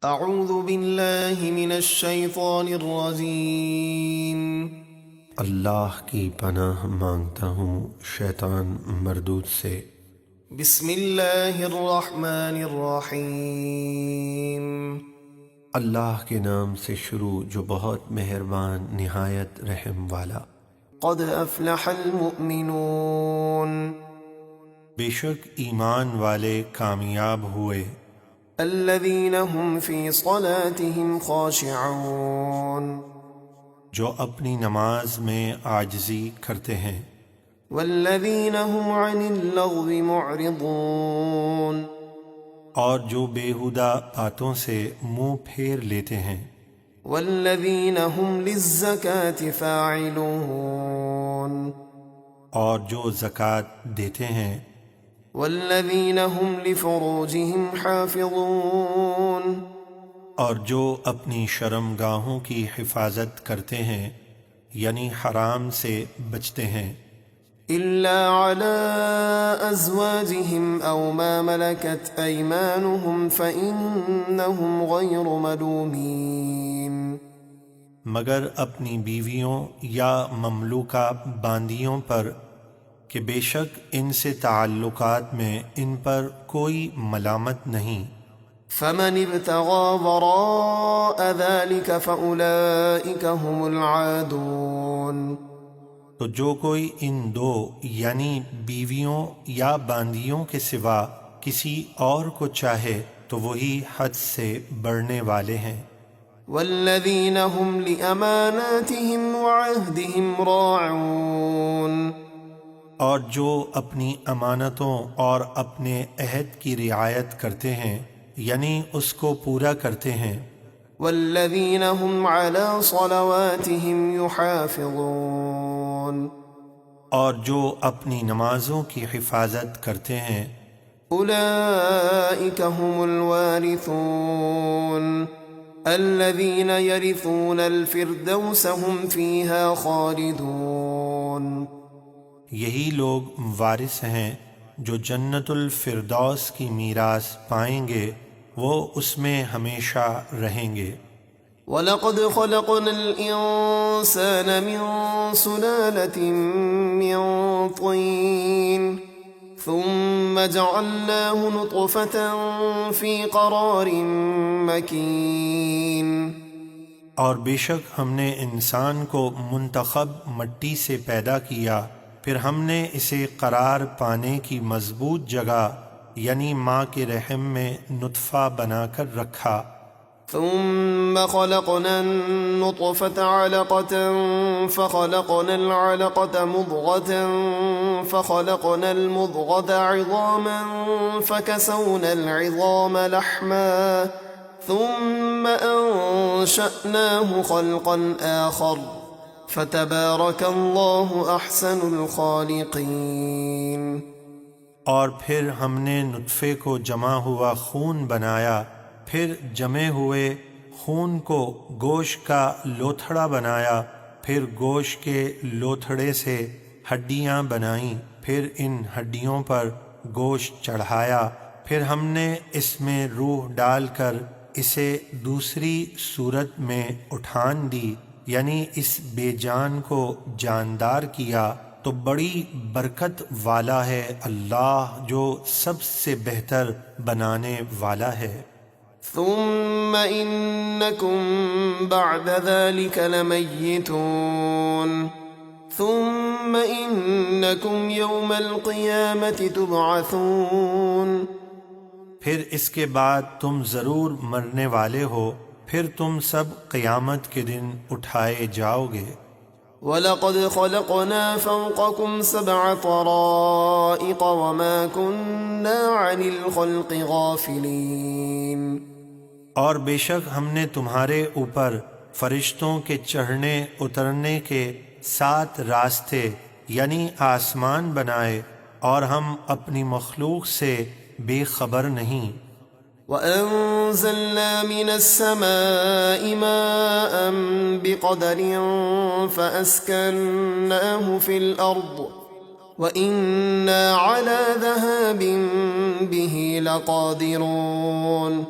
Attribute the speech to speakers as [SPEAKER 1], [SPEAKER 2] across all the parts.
[SPEAKER 1] اعوذ باللہ من الشیطان الرجیم۔
[SPEAKER 2] اللہ کی پناہ مانگتا ہوں شیطان مردود سے۔
[SPEAKER 1] بسم اللہ الرحمن الرحیم۔
[SPEAKER 2] اللہ کے نام سے شروع جو بہت مہربان نہایت رحم والا۔
[SPEAKER 1] قد افلح المؤمنون،
[SPEAKER 2] بے شک ایمان والے کامیاب ہوئے۔
[SPEAKER 1] الذین هم فی صلاتهم خاشعون،
[SPEAKER 2] جو اپنی نماز میں عاجزی کرتے ہیں۔
[SPEAKER 1] والذین هم عن اللغو معرضون،
[SPEAKER 2] اور جو بیہودہ باتوں سے منہ پھیر لیتے ہیں۔
[SPEAKER 1] والذین هم للزکاة فاعلون،
[SPEAKER 2] اور جو زکوٰۃ دیتے ہیں۔
[SPEAKER 1] والذین هم لفروجهم حافظون،
[SPEAKER 2] اور جو اپنی شرم گاہوں کی حفاظت کرتے ہیں یعنی حرام سے بچتے ہیں۔
[SPEAKER 1] الا على ازواجهم او ما ملكت ايمانهم فانهم غير ملومين،
[SPEAKER 2] مگر اپنی بیویوں یا مملوکہ باندیوں پر کہ بے شک ان سے تعلقات میں ان پر کوئی ملامت نہیں۔
[SPEAKER 1] فمن ابتغى وراء ذلك فأولئك هم العادون،
[SPEAKER 2] تو جو کوئی ان دو یعنی بیویوں یا باندیوں کے سوا کسی اور کو چاہے تو وہی حد سے بڑھنے والے ہیں۔
[SPEAKER 1] والذین هم لأماناتهم وعهدهم راعون،
[SPEAKER 2] اور جو اپنی امانتوں اور اپنے عہد کی رعایت کرتے ہیں یعنی اس کو پورا کرتے ہیں۔
[SPEAKER 1] والذین هم على صلواتهم يحافظون،
[SPEAKER 2] اور جو اپنی نمازوں کی حفاظت کرتے ہیں۔
[SPEAKER 1] اولئک هم الوارثون الذین یرثون الفردوس هم فیها خالدون،
[SPEAKER 2] یہی لوگ وارث ہیں جو جنت الفردوس کی میراث پائیں گے، وہ اس میں ہمیشہ رہیں گے۔
[SPEAKER 1] وَلَقَدْ خَلَقْنَا الْإِنسَانَ مِنْ سُلَالَةٍ مِّنْ طِينٍ ثُمَّ جَعَلْنَاهُ نُطْفَةً فِي قَرَارٍ مَّكِينٍ،
[SPEAKER 2] اور بے شک ہم نے انسان کو منتخب مٹی سے پیدا کیا، پھر ہم نے اسے قرار پانے کی مضبوط جگہ یعنی ماں کے رحم میں نطفہ بنا کر رکھا۔
[SPEAKER 1] ثم خلقنا النطفة علقة فخلقنا العلقة مضغة فخلقنا المضغة عظاما فكسونا العظام لحما ثم أنشأناه خلقا آخر فتبارك الله أحسن الخالقين۔
[SPEAKER 2] اور پھر ہم نے نطفے کو جمع ہوا خون بنایا، پھر جمے ہوئے خون کو گوشت کا لوتھڑا بنایا، پھر گوشت کے لوتھڑے سے ہڈیاں بنائیں، پھر ان ہڈیوں پر گوشت چڑھایا، پھر ہم نے اس میں روح ڈال کر اسے دوسری صورت میں اٹھان دی یعنی اس بے جان کو جاندار کیا۔ تو بڑی برکت والا ہے اللہ جو سب سے بہتر بنانے والا ہے۔
[SPEAKER 1] ثم إنكم بعد ذلك لميتون ثم إنكم يوم القيامة تبعثون،
[SPEAKER 2] پھر اس کے بعد تم ضرور مرنے والے ہو، پھر تم سب قیامت کے دن اٹھائے جاؤ گے۔
[SPEAKER 1] وَلَقَدْ خَلَقْنَا فَوْقَكُمْ سَبْعَ طَرَائِقَ وَمَا كُنَّا عَنِ الْخَلْقِ غَافِلِينَ، اور
[SPEAKER 2] بے شک ہم نے تمہارے اوپر فرشتوں کے چڑھنے اترنے کے 7 راستے یعنی آسمان بنائے، اور ہم اپنی مخلوق سے بے خبر نہیں۔
[SPEAKER 1] وَأَنزَلْنَا مِنَ السَّمَاءِ مَاءً بِقَدَرٍ فَأَسْكَنَّاهُ فِي الْأَرْضِ وَإِنَّا عَلَى ذَهَابٍ بِهِ لَقَادِرُونَ،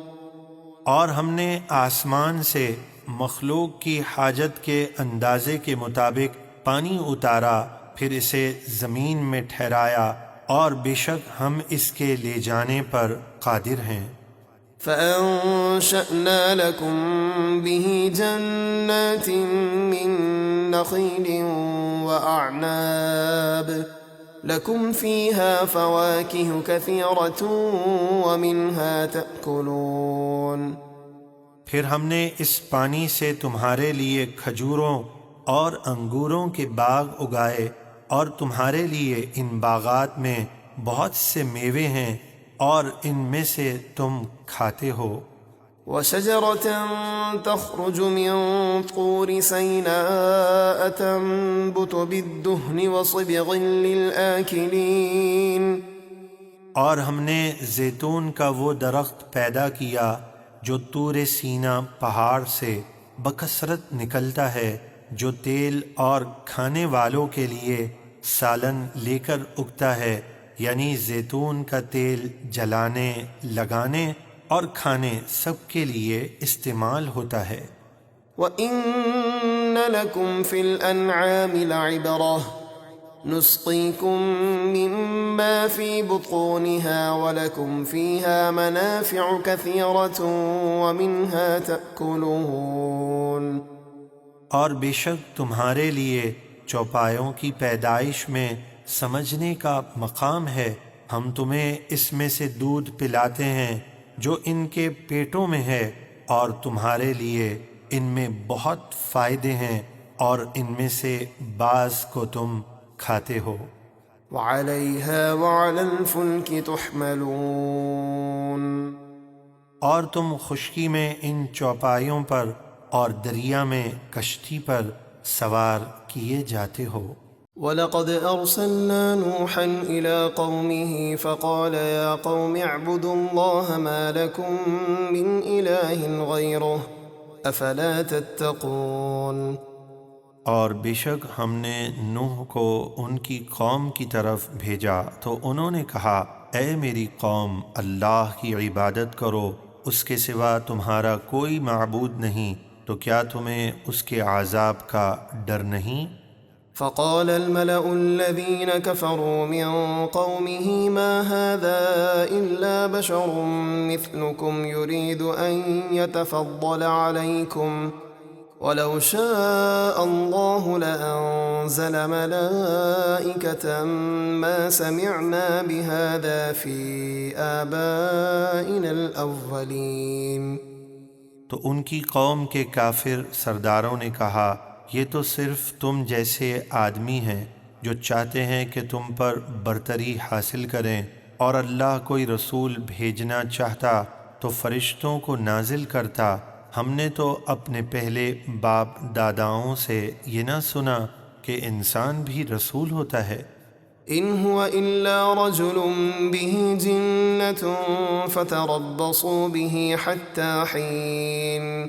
[SPEAKER 2] اور ہم نے آسمان سے مخلوق کی حاجت کے اندازے کے مطابق پانی اتارا، پھر اسے زمین میں ٹھہرایا، اور بے شک ہم اس کے لے جانے پر قادر ہیں۔
[SPEAKER 1] فأنشأنا لكم به جنات من نخيل وأعناب لكم فيها فواكه كثيرة ومنها تأكلون۔
[SPEAKER 2] پھر ہم نے اس پانی سے تمہارے لیے کھجوروں اور انگوروں کے باغ اگائے، اور تمہارے لیے ان باغات میں بہت سے میوے ہیں، اور ان میں سے تم کھاتے ہو۔
[SPEAKER 1] وشجرة تخرج من طور سيناء تنبت بالدهن وصبغ للآكلين۔
[SPEAKER 2] اور ہم نے زیتون کا وہ درخت پیدا کیا جو طور سینا پہاڑ سے بکثرت نکلتا ہے، جو تیل اور کھانے والوں کے لیے سالن لے کر اگتا ہے، یعنی زیتون کا تیل جلانے، لگانے اور کھانے سب کے لیے استعمال ہوتا ہے۔
[SPEAKER 1] وَإِنَّ لَكُمْ فِي الْأَنْعَامِ لَعِبْرَةً نُسْقِيكُم مِّمَّا فِي بُطُونِهَا وَلَكُمْ فِيهَا مَنَافِعُ كَثِيرَةٌ وَمِنْهَا تَأْكُلُونَ۔
[SPEAKER 2] اور بے شک تمہارے لیے چوپایوں کی پیدائش میں سمجھنے کا مقام ہے، ہم تمہیں اس میں سے دودھ پلاتے ہیں جو ان کے پیٹوں میں ہے، اور تمہارے لیے ان میں بہت فائدے ہیں، اور ان میں سے بعض کو تم کھاتے ہو۔
[SPEAKER 1] وَعَلَيْهَا وَعَلَى الْفُلْكِ تُحْمَلُونَ۔
[SPEAKER 2] اور تم خشکی میں ان چوپایوں پر اور دریا میں کشتی پر سوار کیے جاتے ہو۔
[SPEAKER 1] وَلَقَدْ أَرْسَلْنَا نُوحًا إِلَىٰ قَوْمِهِ فَقَالَ يَا قَوْمِ اعْبُدُوا اللَّهَ مَا لَكُم مِّنْ إِلَٰهٍ غَيْرُهُ أَفَلَا تَتَّقُونَ۔
[SPEAKER 2] اور بے شک ہم نے نوح کو ان کی قوم کی طرف بھیجا تو انہوں نے کہا، اے میری قوم، اللہ کی عبادت کرو، اس کے سوا تمہارا کوئی معبود نہیں، تو کیا تمہیں اس کے عذاب کا ڈر نہیں؟
[SPEAKER 1] فقال الملأ الذين كفروا من قومه ما هذا إلا بشر مثلكم يريد أن يتفضل عليكم ولو شاء الله لأنزل ملائكة ما سمعنا بهذا في آبائنا الأولين۔
[SPEAKER 2] تو ان کی قوم کے کافر سرداروں نے کہا، یہ تو صرف تم جیسے آدمی ہیں جو چاہتے ہیں کہ تم پر برتری حاصل کریں، اور اللہ کوئی رسول بھیجنا چاہتا تو فرشتوں کو نازل کرتا۔ ہم نے تو اپنے پہلے باپ داداؤں سے یہ نہ سنا کہ انسان بھی رسول ہوتا ہے۔
[SPEAKER 1] إن هو إلا رجل به جنة فتربصوا به حتى حين۔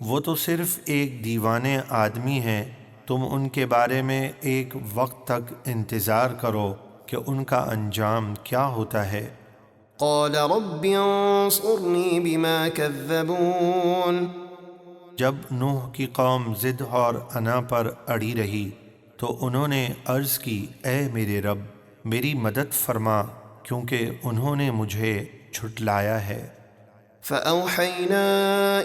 [SPEAKER 2] وہ تو صرف ایک دیوانے آدمی ہیں، تم ان کے بارے میں ایک وقت تک انتظار کرو کہ ان کا انجام کیا ہوتا ہے۔
[SPEAKER 1] قال رب انصرني بما كذبون۔
[SPEAKER 2] جب نوح کی قوم ضد اور انا پر اڑی رہی تو انہوں نے عرض کی، اے میرے رب، میری مدد فرما، کیونکہ انہوں نے مجھے جھٹلایا ہے۔
[SPEAKER 1] فأوحينا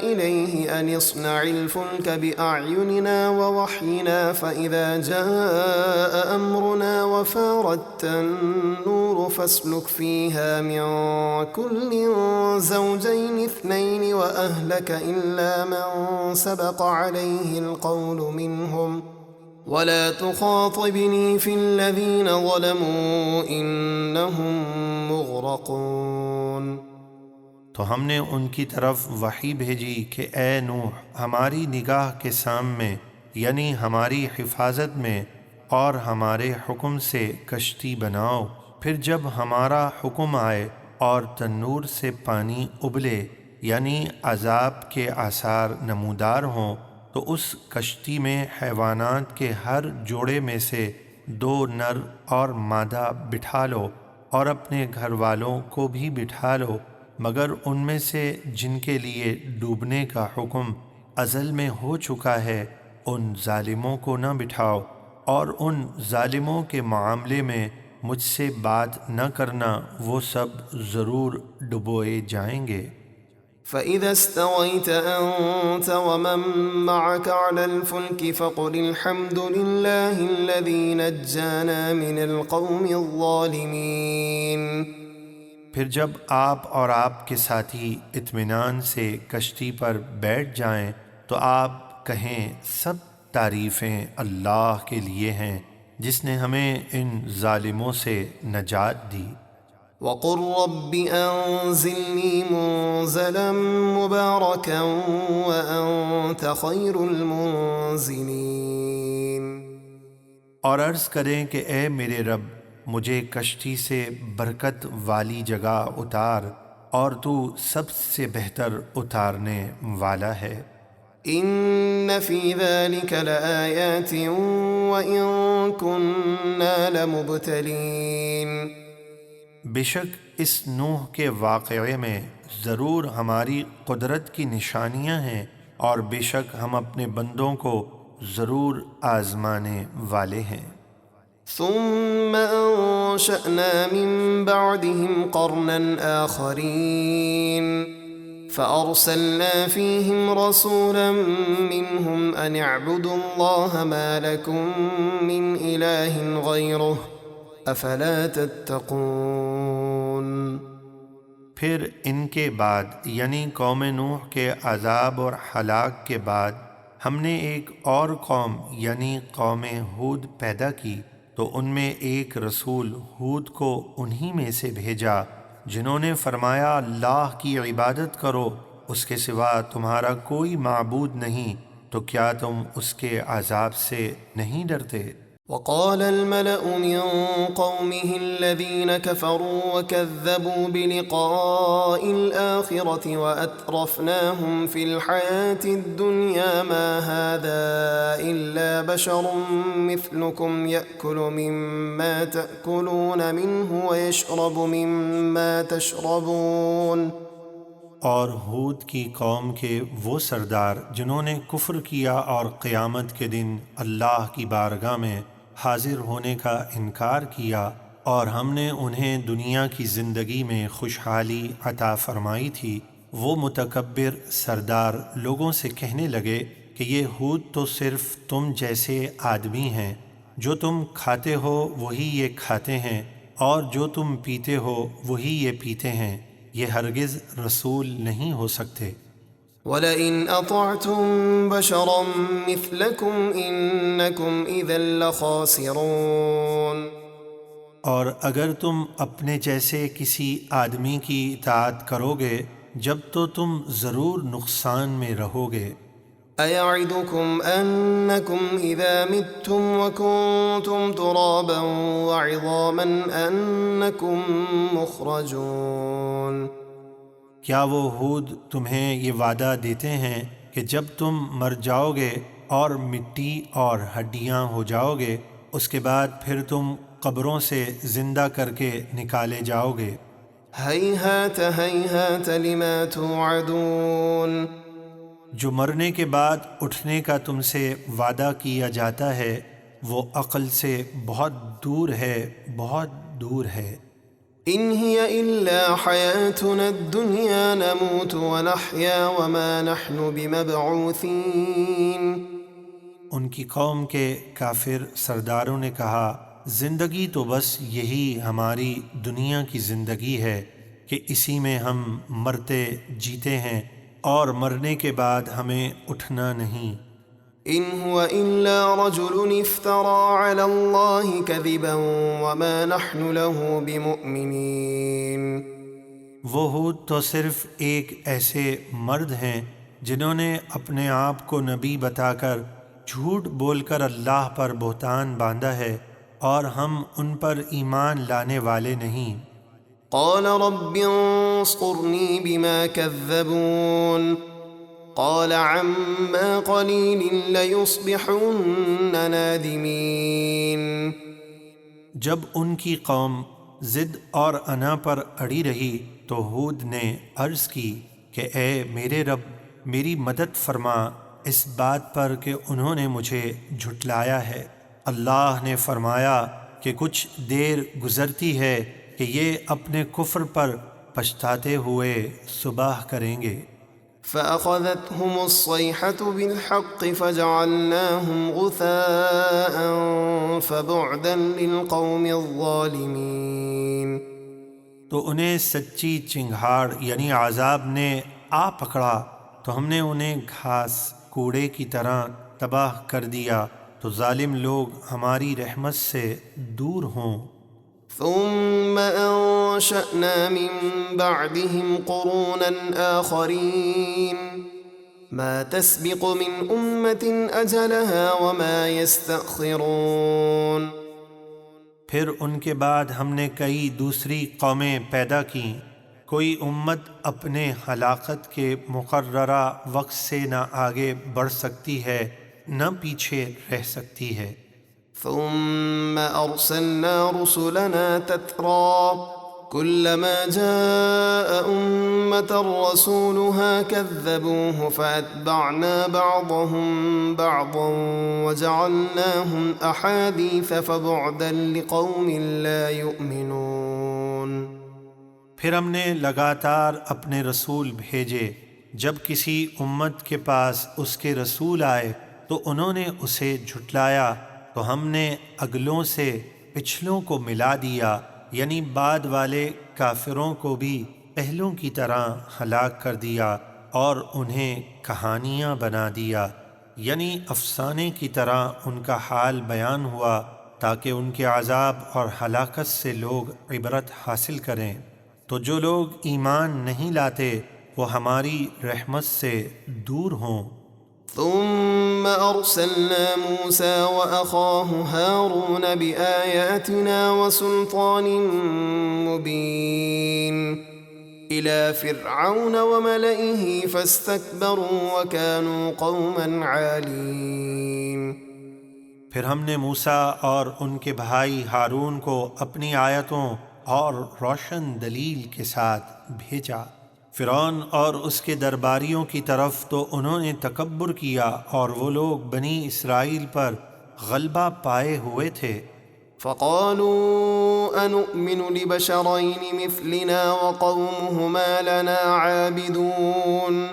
[SPEAKER 1] إليه أن اصنع الفلك بأعيننا ووحينا فإذا جاء أمرنا وفارت النور فاسلك فيها من كل زوجين اثنين وأهلك إلا من سبق عليه القول منهم ولا تخاطبني في الذين ظلموا إنهم مغرقون۔
[SPEAKER 2] تو ہم نے ان کی طرف وحی بھیجی کہ اے نوح، ہماری نگاہ کے سامنے یعنی ہماری حفاظت میں اور ہمارے حکم سے کشتی بناؤ، پھر جب ہمارا حکم آئے اور تنور سے پانی ابلے یعنی عذاب کے آثار نمودار ہوں، تو اس کشتی میں حیوانات کے ہر جوڑے میں سے 2 نر اور مادہ بٹھا لو، اور اپنے گھر والوں کو بھی بٹھا لو، مگر ان میں سے جن کے لیے ڈوبنے کا حکم ازل میں ہو چکا ہے ان ظالموں کو نہ بٹھاؤ، اور ان ظالموں کے معاملے میں مجھ سے بات نہ کرنا، وہ سب ضرور ڈبوئے جائیں گے۔
[SPEAKER 1] فإذا استويت أنت ومن معك على الفلك فقل الحمد لله الذي نجانا من القوم الظالمين۔
[SPEAKER 2] پھر جب آپ اور آپ کے ساتھی اطمینان سے کشتی پر بیٹھ جائیں تو آپ کہیں سب تعریفیں اللہ کے لیے ہیں جس نے ہمیں ان ظالموں سے نجات دی۔
[SPEAKER 1] وقل رب أنزلني منزلا مباركا وأنت خير المنزلين۔
[SPEAKER 2] اور عرض کریں کہ اے میرے رب مجھے کشتی سے برکت والی جگہ اتار، اور تو سب سے بہتر اتارنے والا ہے۔
[SPEAKER 1] إن في ذلك لآيات وإن كنا لمبتلين۔
[SPEAKER 2] بے شک اس نوح کے واقعے میں ضرور ہماری قدرت کی نشانیاں ہیں، اور بے شک ہم اپنے بندوں کو ضرور آزمانے والے ہیں۔
[SPEAKER 1] ثم أنشأنا من بعدهم قرنا آخرين فأرسلنا فيهم رسولا منهم أن اعبدوا الله ما لكم من إله غيره أفلا تتقون۔
[SPEAKER 2] پھر ان کے بعد یعنی قوم نوح کے عذاب اور ہلاک کے بعد ہم نے ایک اور قوم یعنی قوم ہود پیدا کی، تو ان میں ایک رسول ہود کو انہی میں سے بھیجا جنہوں نے فرمایا اللہ کی عبادت کرو، اس کے سوا تمہارا کوئی معبود نہیں، تو کیا تم اس کے عذاب سے نہیں ڈرتے؟
[SPEAKER 1] وقال الملأ من قومه الذين كفروا وكذبوا بلقاء الآخرة وأترفناهم في الحياة الدنيا ما هذا إلا بشر مثلكم يأكل مما تأكلون منه ويشرب مما تشربون۔
[SPEAKER 2] اور ہود کی قوم کے وہ سردار جنہوں نے کفر کیا اور قیامت کے دن اللہ کی بارگاہ میں حاضر ہونے کا انکار کیا، اور ہم نے انہیں دنیا کی زندگی میں خوشحالی عطا فرمائی تھی، وہ متکبر سردار لوگوں سے کہنے لگے کہ یہ ہود تو صرف تم جیسے آدمی ہیں، جو تم کھاتے ہو وہی یہ کھاتے ہیں، اور جو تم پیتے ہو وہی یہ پیتے ہیں، یہ ہرگز رسول نہیں ہو سکتے۔
[SPEAKER 1] وَلَئِنْ أَطَعْتُمْ بَشَرًا مِثْلَكُمْ إِنَّكُمْ إِذًا لَخَاسِرُونَ۔
[SPEAKER 2] اور اگر تم اپنے جیسے کسی آدمی کی اطاعت کرو گے جب تو تم ضرور نقصان میں رہو گے۔
[SPEAKER 1] أَيَعِدُكُمْ أَنَّكُمْ إِذَا مِتُّمْ وَكُنْتُمْ تُرَابًا وَعِظَامًا أَنَّكُمْ مُخْرَجُونَ۔
[SPEAKER 2] کیا وہ ہود تمہیں یہ وعدہ دیتے ہیں کہ جب تم مر جاؤ گے اور مٹی اور ہڈیاں ہو جاؤ گے، اس کے بعد پھر تم قبروں سے زندہ کر کے نکالے جاؤ گے؟
[SPEAKER 1] هَيْهَاتَ هَيْهَاتَ لِمَا تُوعَدُونَ۔
[SPEAKER 2] جو مرنے کے بعد اٹھنے کا تم سے وعدہ کیا جاتا ہے وہ عقل سے بہت دور ہے، بہت دور ہے۔
[SPEAKER 1] إِنْ هِيَ إِلَّا حَيَاتُنَا الدُّنْيَا نَمُوتُ وَنَحْيَا وَمَا نَحْنُ بِمَبْعُوثِينَ۔
[SPEAKER 2] ان کی قوم کے کافر سرداروں نے کہا زندگی تو بس یہی ہماری دنیا کی زندگی ہے کہ اسی میں ہم مرتے جیتے ہیں، اور مرنے کے بعد ہمیں اٹھنا نہیں۔
[SPEAKER 1] إِنْ هُوَ إِلَّا رَجُلٌ افْتَرَى عَلَى اللَّهِ كَذِبًا وَمَا نَحْنُ لَهُ بِمُؤْمِنِينَ۔
[SPEAKER 2] وہ ہود تو صرف ایک ایسے مرد ہیں جنہوں نے اپنے آپ کو نبی بتا کر جھوٹ بول کر اللہ پر بہتان باندھا ہے، اور ہم ان پر ایمان لانے والے نہیں۔
[SPEAKER 1] قال رب انصرني بما كذبون قال عما قليل ليصبحن نادمين۔
[SPEAKER 2] جب ان کی قوم ضد اور انا پر اڑی رہی تو ہود نے عرض کی کہ اے میرے رب میری مدد فرما اس بات پر کہ انہوں نے مجھے جھٹلایا ہے۔ اللہ نے فرمایا کہ کچھ دیر گزرتی ہے کہ یہ اپنے کفر پر پچھتاتے ہوئے صبح کریں گے۔
[SPEAKER 1] فأخذتهم الصيحة بالحق فجعلناهم غثاء فبعدا للقوم الظالمين۔
[SPEAKER 2] تو انہیں سچی چنگھاڑ یعنی عذاب نے آ پکڑا تو ہم نے انہیں گھاس کوڑے کی طرح تباہ کر دیا، تو ظالم لوگ ہماری رحمت سے دور ہوں۔
[SPEAKER 1] ثم أنشأنا من بعدهم قرونا آخرين ما تسبق من أمة أجلها وما يستأخرون۔
[SPEAKER 2] پھر ان کے بعد ہم نے کئی دوسری قومیں پیدا کیں، کوئی امت اپنے ہلاکت کے مقررہ وقت سے نہ آگے بڑھ سکتی ہے نہ پیچھے رہ سکتی ہے۔
[SPEAKER 1] ثم أرسلنا رسلنا تترى كلما جاء أمة رسولها كذبوه فأتبعنا بعضهم بعضا وجعلناهم أحاديث فبعدا لقوم لا يؤمنون۔
[SPEAKER 2] پھر ہم نے لگاتار اپنے رسول بھیجے، جب کسی امت کے پاس اس کے رسول آئے تو انہوں نے اسے جھٹلایا تو ہم نے اگلوں سے پچھلوں کو ملا دیا، یعنی بعد والے کافروں کو بھی پہلوں کی طرح ہلاک کر دیا اور انہیں کہانیاں بنا دیا، یعنی افسانے کی طرح ان کا حال بیان ہوا تاکہ ان کے عذاب اور ہلاکت سے لوگ عبرت حاصل کریں۔ تو جو لوگ ایمان نہیں لاتے وہ ہماری رحمت سے دور ہوں۔
[SPEAKER 1] ثم أرسلنا موسى وأخاه هارون بآياتنا وسلطان مبين إلى فرعون وملئه فاستكبروا وكانوا قوما عالين۔
[SPEAKER 2] پھر ہم نے موسیٰ اور ان کے بھائی ہارون کو اپنی آیتوں اور روشن دلیل کے ساتھ بھیجا فرعون اور اس کے درباریوں کی طرف، تو انہوں نے تکبر کیا اور وہ لوگ بنی اسرائیل پر غلبہ پائے ہوئے تھے۔
[SPEAKER 1] فقالوا أنؤمن لبشرين مثلنا وقومهما لنا عابدون۔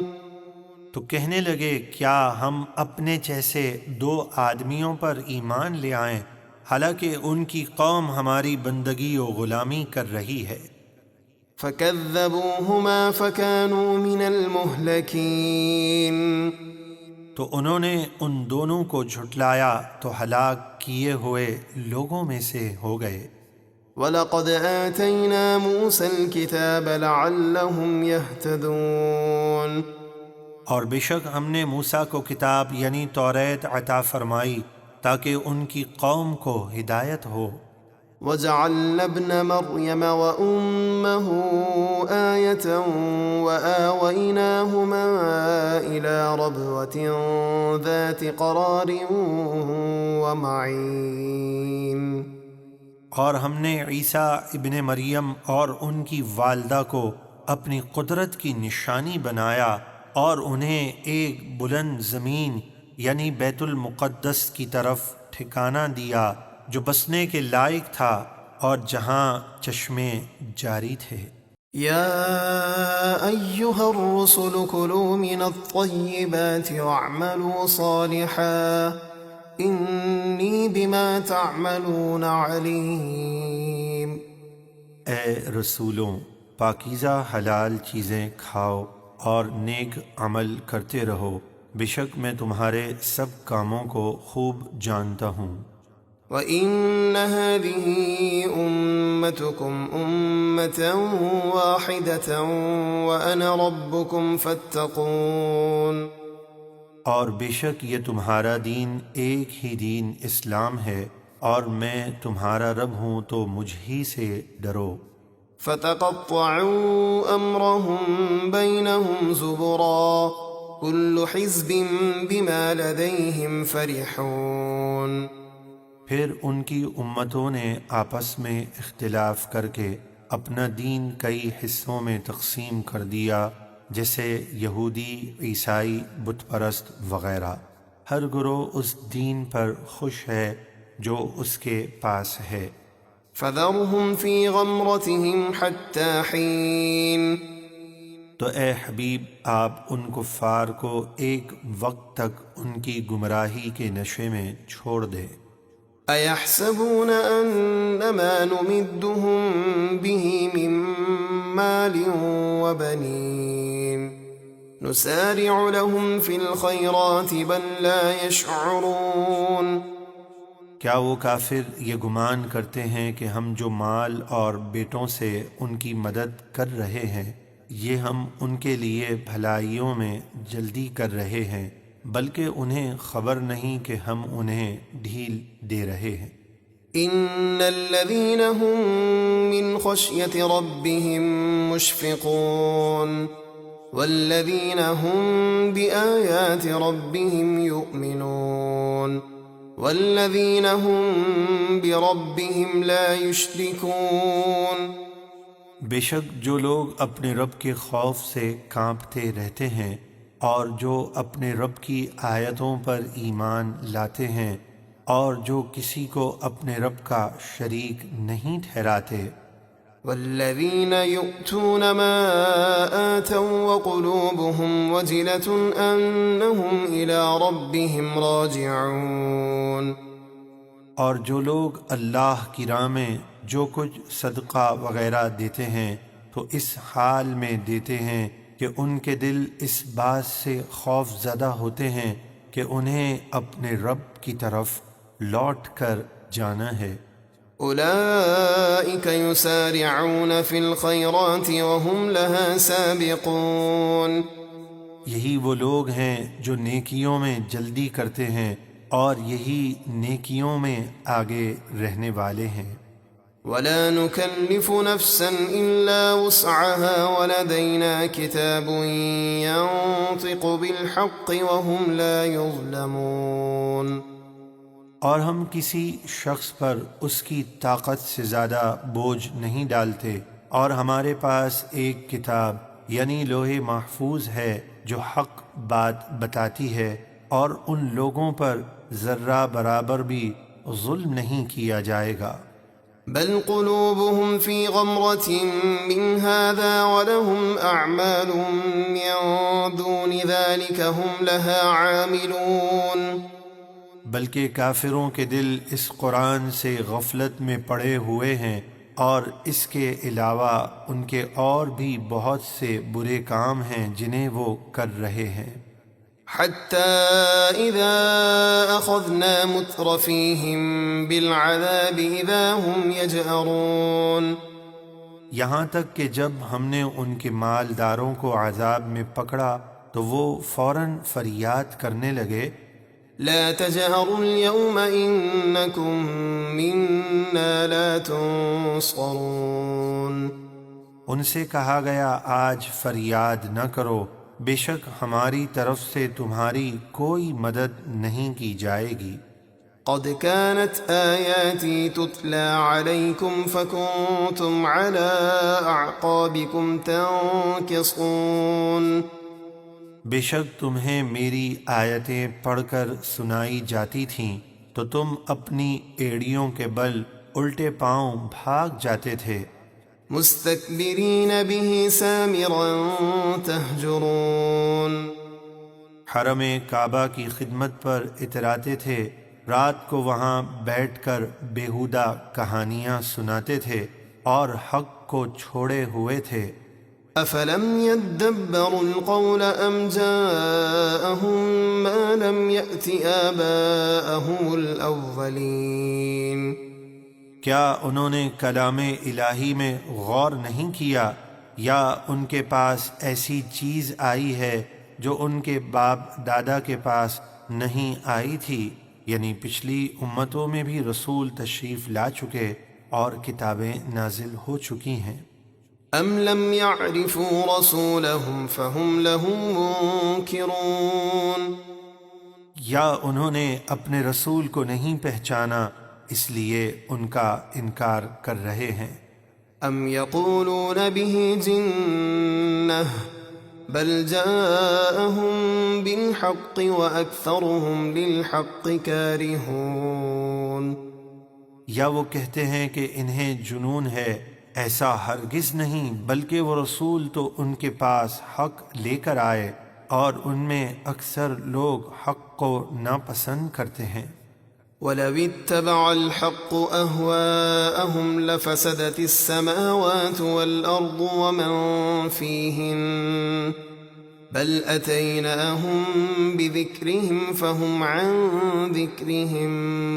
[SPEAKER 2] تو کہنے لگے کیا ہم اپنے جیسے دو آدمیوں پر ایمان لے آئیں حالانکہ ان کی قوم ہماری بندگی و غلامی کر رہی ہے۔
[SPEAKER 1] فكذبوهما فكانوا من المهلكين۔
[SPEAKER 2] تو انہوں نے ان دونوں کو جھٹلایا تو ہلاک کیے ہوئے لوگوں میں سے ہو گئے۔
[SPEAKER 1] وَلَقَدْ آتَيْنَا مُوسَى الْكِتَابَ لَعَلَّهُمْ يَهْتَدُونَ۔
[SPEAKER 2] اور بے شک ہم نے موسیٰ کو کتاب یعنی توریت عطا فرمائی تاکہ ان کی قوم کو ہدایت ہو۔
[SPEAKER 1] وَجَعَلْنَا ابْنَ مَرْيَمَ وَأُمَّهُ آيَةً وَآوَيْنَاهُمَا إِلَى رَبْوَةٍ ذَاتِ قَرَارٍ وَمَعِينٍ۔
[SPEAKER 2] اور ہم نے عیسیٰ ابن مریم اور ان کی والدہ کو اپنی قدرت کی نشانی بنایا اور انہیں ایک بلند زمین یعنی بیت المقدس کی طرف ٹھکانہ دیا جو بسنے کے لائق تھا اور جہاں چشمے جاری تھے۔
[SPEAKER 1] یا ایہا الرسل کلوا من الطیبات واعملوا صالحا انی بما تعملون علیم۔
[SPEAKER 2] اے رسولوں، پاکیزہ حلال چیزیں کھاؤ اور نیک عمل کرتے رہو، بے شک میں تمہارے سب کاموں کو خوب جانتا ہوں۔
[SPEAKER 1] وَإِنَّ هَذِهِ أُمَّتُكُمْ أُمَّةً وَاحِدَةً وَأَنَا رَبُّكُمْ فَاتَّقُونِ۔
[SPEAKER 2] اور بے شک یہ تمہارا دین ایک ہی دین اسلام ہے اور میں تمہارا رب ہوں تو مجھ ہی سے ڈرو۔
[SPEAKER 1] فَتَقَطَّعُوا أَمْرَهُمْ بَيْنَهُمْ زُبُرًا كُلُّ حِزْبٍ بِمَا لَدَيْهِمْ فَرِحُونَ۔
[SPEAKER 2] پھر ان کی امتوں نے آپس میں اختلاف کر کے اپنا دین کئی حصوں میں تقسیم کر دیا، جیسے یہودی، عیسائی، بت پرست وغیرہ۔ ہر گروہ اس دین پر خوش ہے جو اس کے پاس ہے۔
[SPEAKER 1] فذرهم في غمرتهم حتى حين
[SPEAKER 2] تو اے حبیب آپ ان کفار کو ایک وقت تک ان کی گمراہی کے نشے میں چھوڑ دے۔
[SPEAKER 1] أيحسبون أنما نمدهم به من مال وبنين نسارع لهم في الخيرات بل لا يشعرون۔
[SPEAKER 2] کیا وہ کافر یہ گمان کرتے ہیں کہ ہم جو مال اور بیٹوں سے ان کی مدد کر رہے ہیں یہ ہم ان کے لیے بھلائیوں میں جلدی کر رہے ہیں، بلکہ انہیں خبر نہیں کہ ہم انہیں ڈھیل دے رہے ہیں۔
[SPEAKER 1] إن الذين هم من خشية ربهم مشفقون والذين هم بآيات ربهم يؤمنون والذين هم بربهم لا يشركون۔
[SPEAKER 2] بے شک جو لوگ اپنے رب کے خوف سے کانپتے رہتے ہیں اور جو اپنے رب کی آیتوں پر ایمان لاتے ہیں اور جو کسی کو اپنے رب کا شریک نہیں ٹھہراتے،
[SPEAKER 1] والذين يؤتون ما آتوا وقلوبهم وجلة أنهم إلى ربهم راجعون۔
[SPEAKER 2] اور جو لوگ اللہ کی راہ میں جو کچھ صدقہ وغیرہ دیتے ہیں تو اس حال میں دیتے ہیں کہ ان کے دل اس بات سے خوف زدہ ہوتے ہیں کہ انہیں اپنے رب کی طرف لوٹ کر جانا ہے۔
[SPEAKER 1] أولئك يسارعون في الخيرات وهم لها سابقون۔
[SPEAKER 2] یہی وہ لوگ ہیں جو نیکیوں میں جلدی کرتے ہیں اور یہی نیکیوں میں آگے رہنے والے ہیں۔
[SPEAKER 1] ولا نكلف نفسا إلا وسعها ولدينا كتاب ينطق بالحق وهم لا يظلمون۔
[SPEAKER 2] اور ہم کسی شخص پر اس کی طاقت سے زیادہ بوجھ نہیں ڈالتے، اور ہمارے پاس ایک کتاب یعنی لوح محفوظ ہے جو حق بات بتاتی ہے، اور ان لوگوں پر ذرہ برابر بھی ظلم نہیں کیا جائے گا۔
[SPEAKER 1] بل قلوبهم في غمرة من هذا ولهم أعمال من دون ذلك هم لها عاملون۔
[SPEAKER 2] بلکہ کافروں کے دل اس قرآن سے غفلت میں پڑے ہوئے ہیں، اور اس کے علاوہ ان کے اور بھی بہت سے برے کام ہیں جنہیں وہ کر رہے ہیں۔
[SPEAKER 1] حتى إذا أخذنا مترفيهم بالعذاب إذا هم يجأرون۔
[SPEAKER 2] یہاں تک کہ جب ہم نے ان کے مالداروں کو عذاب میں پکڑا تو وہ فوراً فریاد کرنے لگے،
[SPEAKER 1] لا تجأروا اليوم إنكم منا لا تنصرون۔
[SPEAKER 2] ان سے کہا گیا آج فریاد نہ کرو، بے شک ہماری طرف سے تمہاری کوئی مدد نہیں کی جائے گی۔
[SPEAKER 1] قد كانت آياتي تتلى عليكم فكنتم على أعقابكم تنكصون۔
[SPEAKER 2] بے شک تمہیں میری آیتیں پڑھ کر سنائی جاتی تھیں تو تم اپنی ایڑیوں کے بل الٹے پاؤں بھاگ جاتے تھے۔
[SPEAKER 1] مستكبرين به سامرا تهجرون۔
[SPEAKER 2] حرم کعبہ کی خدمت پر اتراتے تھے، رات کو وہاں بیٹھ کر بیہودہ کہانیاں سناتے تھے اور حق کو چھوڑے ہوئے تھے۔
[SPEAKER 1] أفلم يدبروا القول أم جاءهم ما لم يأت آباءهم الأولين۔
[SPEAKER 2] کیا انہوں نے کلام الہی میں غور نہیں کیا، یا ان کے پاس ایسی چیز آئی ہے جو ان کے باپ دادا کے پاس نہیں آئی تھی؟ یعنی پچھلی امتوں میں بھی رسول تشریف لا چکے اور کتابیں نازل ہو چکی ہیں۔
[SPEAKER 1] أم لم يعرفوا رسولهم فهم له منكرون۔
[SPEAKER 2] یا انہوں نے اپنے رسول کو نہیں پہچانا اس لیے ان کا انکار کر رہے ہیں۔
[SPEAKER 1] ام یقولون به جنہ بل جاءهم بالحق واکثرهم للحق کارہون،
[SPEAKER 2] یا وہ کہتے ہیں کہ انہیں جنون ہے؟ ایسا ہرگز نہیں، بلکہ وہ رسول تو ان کے پاس حق لے کر آئے اور ان میں اکثر لوگ حق کو ناپسند کرتے ہیں۔
[SPEAKER 1] وَلَوِ اتَّبَعَ الْحَقُّ أَهْوَاءَهُمْ لَفَسَدَتِ السَّمَاوَاتُ وَالْأَرْضُ وَمَنْ فِيهِنَّ بَلْ أَتَيْنَاهُمْ بِذِكْرِهِمْ فَهُمْ عَنْ ذِكْرِهِمْ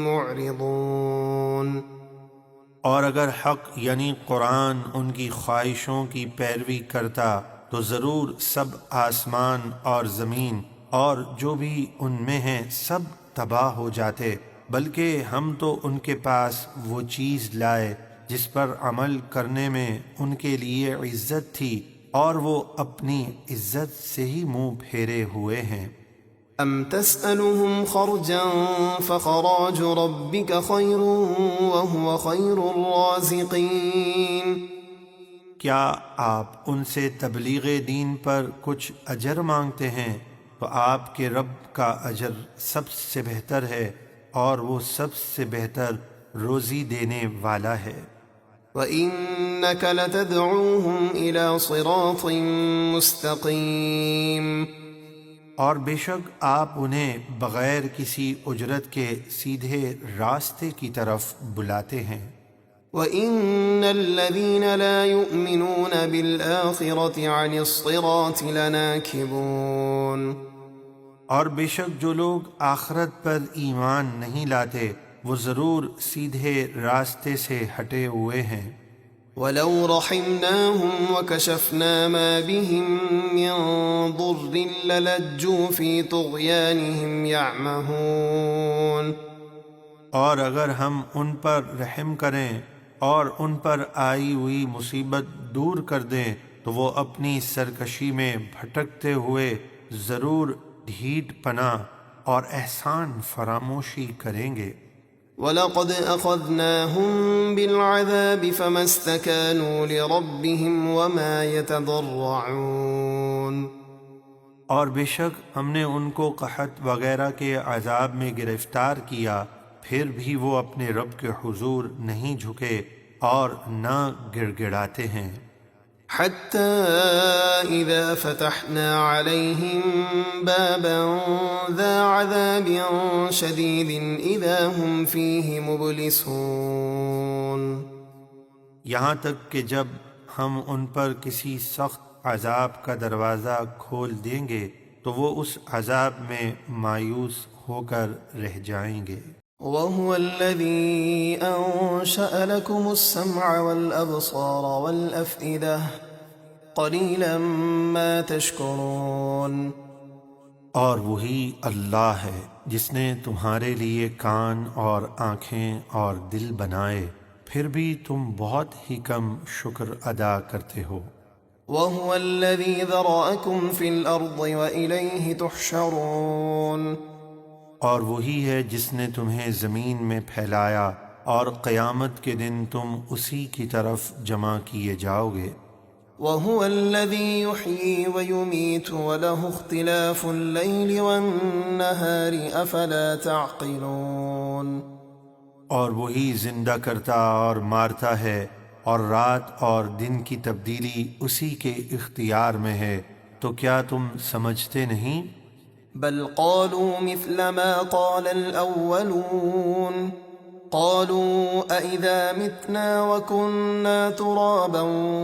[SPEAKER 1] مُعْرِضُونَ۔
[SPEAKER 2] اور اگر حق یعنی قرآن ان کی خواہشوں کی پیروی کرتا تو ضرور سب آسمان اور زمین اور جو بھی ان میں ہیں سب تباہ ہو جاتے، بلکہ ہم تو ان کے پاس وہ چیز لائے جس پر عمل کرنے میں ان کے لیے عزت تھی، اور وہ اپنی عزت سے ہی منہ پھیرے ہوئے ہیں۔
[SPEAKER 1] ام تسألهم خرجا فخراج ربك خير وهو خير الرازقين،
[SPEAKER 2] کیا آپ ان سے تبلیغ دین پر کچھ اجر مانگتے ہیں؟ تو آپ کے رب کا اجر سب سے بہتر ہے اور وہ سب سے بہتر روزی دینے والا ہے۔
[SPEAKER 1] وَإِنَّكَ لَتَدْعُوهُمْ إِلَى صِرَاطٍ مُسْتَقِيمٍ،
[SPEAKER 2] اور بے شک آپ انہیں بغیر کسی اجرت کے سیدھے راستے کی طرف بلاتے ہیں۔
[SPEAKER 1] وَإِنَّ الَّذِينَ لَا يُؤْمِنُونَ بِالْآخِرَةِ عَنِ الصِّرَاطِ لَنَاكِبُونَ،
[SPEAKER 2] اور بے شک جو لوگ آخرت پر ایمان نہیں لاتے وہ ضرور سیدھے راستے سے ہٹے ہوئے ہیں۔
[SPEAKER 1] وَلَوْ رَحِمْنَاهُمْ وَكَشَفْنَا مَا بِهِمْ مِنْ ضُرٍّ لَلَجُّوا فِي طُغْيَانِهِمْ يَعْمَهُونَ،
[SPEAKER 2] اور اگر ہم ان پر رحم کریں اور ان پر آئی ہوئی مصیبت دور کر دیں تو وہ اپنی سرکشی میں بھٹکتے ہوئے ضرور ڈھیٹ پنا اور احسان فراموشی کریں گے۔
[SPEAKER 1] وَلَقَدْ أَخَذْنَاهُمْ بِالْعَذَابِ فَمَا اسْتَكَانُوا لِرَبِّهِمْ وَمَا يَتَضَرَّعُونَ،
[SPEAKER 2] اور بے شک ہم نے ان کو قحط وغیرہ کے عذاب میں گرفتار کیا، پھر بھی وہ اپنے رب کے حضور نہیں جھکے اور نہ گڑ گڑاتے ہیں۔
[SPEAKER 1] حَتَّى إِذَا فَتَحْنَا عَلَيْهِمْ بَابًا ذَا عَذَابٍ شَدِيدٍ إِذَا هُمْ فِيهِ مُبْلِسُونَ،
[SPEAKER 2] یہاں تک کہ جب ہم ان پر کسی سخت عذاب کا دروازہ کھول دیں گے تو وہ اس عذاب میں مایوس ہو کر رہ جائیں گے۔
[SPEAKER 1] وَهُوَ الَّذِي أَنشَأَ لَكُمُ السَّمْعَ وَالْأَبْصَارَ وَالْأَفْئِدَةَ قَلِيلًا مَا تَشْكُرُونَ،
[SPEAKER 2] اور وہی اللہ ہے جس نے تمہارے لیے کان اور آنکھیں اور دل بنائے، پھر بھی تم بہت ہی کم شکر ادا کرتے ہو۔
[SPEAKER 1] وَهُوَ الَّذِي ذَرَأَكُمْ فِي الْأَرْضِ وَإِلَيْهِ تُحْشَرُونَ،
[SPEAKER 2] اور وہی ہے جس نے تمہیں زمین میں پھیلایا اور قیامت کے دن تم اسی کی طرف جمع کیے جاؤ گے۔
[SPEAKER 1] وَهُوَ الَّذِي يُحْيِي وَيُمِيتُ وَلَهُ اخْتِلَافُ اللَّيْلِ وَالنَّهَارِ أَفَلَا تَعْقِلُونَ،
[SPEAKER 2] اور وہی زندہ کرتا اور مارتا ہے، اور رات اور دن کی تبدیلی اسی کے اختیار میں ہے، تو کیا تم سمجھتے نہیں؟
[SPEAKER 1] بل قالوا مثل ما قال الأولون قالوا أئذا متنا وكنا ترابا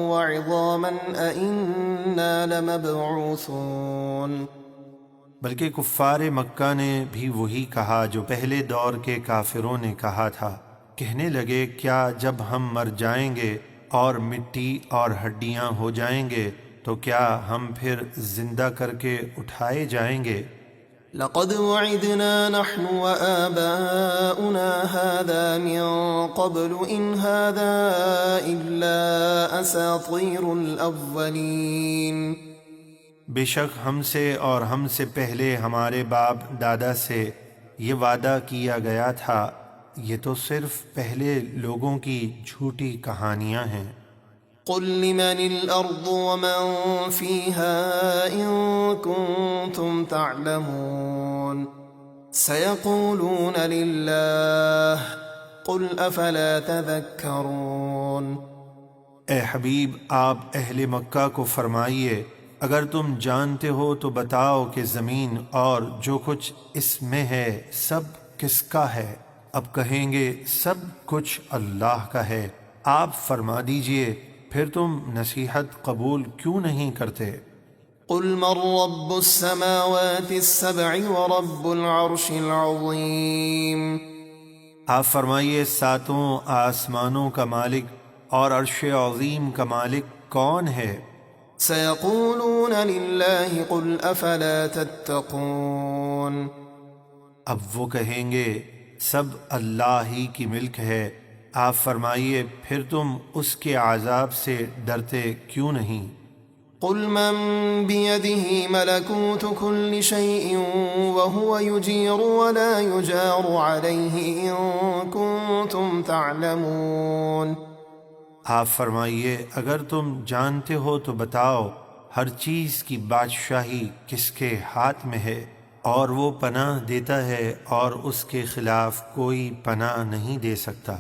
[SPEAKER 1] وعظاما أئنا لمبعوثون،
[SPEAKER 2] بلکہ کفار مکہ نے بھی وہی کہا جو پہلے دور کے کافروں نے کہا تھا۔ کہنے لگے کیا جب ہم مر جائیں گے اور مٹی اور ہڈیاں ہو جائیں گے تو کیا ہم پھر زندہ کر کے اٹھائے جائیں گے؟
[SPEAKER 1] لقد وعدنا نحن وآباؤنا هذا من قبل إن هذا إلا أساطير الأولين،
[SPEAKER 2] بے شک ہم سے اور ہم سے پہلے ہمارے باپ دادا سے یہ وعدہ کیا گیا تھا، یہ تو صرف پہلے لوگوں کی جھوٹی کہانیاں ہیں۔
[SPEAKER 1] قل لمن الأرض ومن فيها إن كنتم تعلمون سيقولون لله قل أفلا تذكرون۔
[SPEAKER 2] اے حبیب آپ اہل مکہ کو فرمائیے اگر تم جانتے ہو تو بتاؤ کہ زمین اور جو کچھ اس میں ہے سب کس کا ہے؟ اب کہیں گے سب کچھ اللہ کا ہے۔ آپ فرما دیجئے پھر تم نصیحت قبول کیوں نہیں کرتے؟
[SPEAKER 1] قل من رب السماوات السبع ورب العرش العظیم۔
[SPEAKER 2] آپ فرمائیے ساتوں آسمانوں کا مالک اور عرش عظیم کا مالک کون ہے؟
[SPEAKER 1] سيقولون لله قل أفلا تتقون۔
[SPEAKER 2] اب وہ کہیں گے سب اللہ ہی کی ملک ہے۔ آپ فرمائیے پھر تم اس کے عذاب سے ڈرتے کیوں نہیں؟
[SPEAKER 1] قل من بيده ملكوت كل شيء وهو يجير ولا يجار عليه إن كنتم تعلمون۔
[SPEAKER 2] آپ فرمائیے اگر تم جانتے ہو تو بتاؤ ہر چیز کی بادشاہی کس کے ہاتھ میں ہے اور وہ پناہ دیتا ہے اور اس کے خلاف کوئی پناہ نہیں دے سکتا۔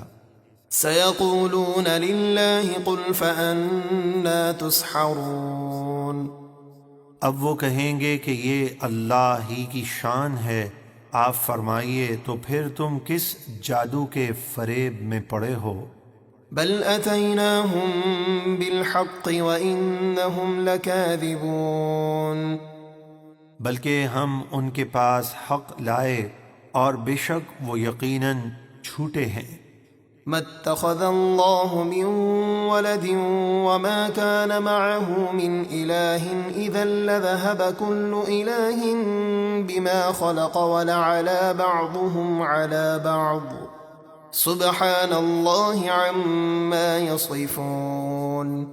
[SPEAKER 1] سيقولون لله قل فأنا تسحرون۔
[SPEAKER 2] اب وہ کہیں گے کہ یہ اللہ ہی کی شان ہے۔ آپ فرمائیے تو پھر تم کس جادو کے فریب میں پڑے ہو؟
[SPEAKER 1] بل أتيناهم بالحق وإنهم لكاذبون۔
[SPEAKER 2] بلکہ ہم ان کے پاس حق لائے اور بے شک وہ یقیناً جھوٹے ہیں۔
[SPEAKER 1] ما اتخذ الله من ولد وما كان معه من إله إذا لذهب كل إله بما خلق ولعلى بعضهم على بعض سبحان الله عما يصفون۔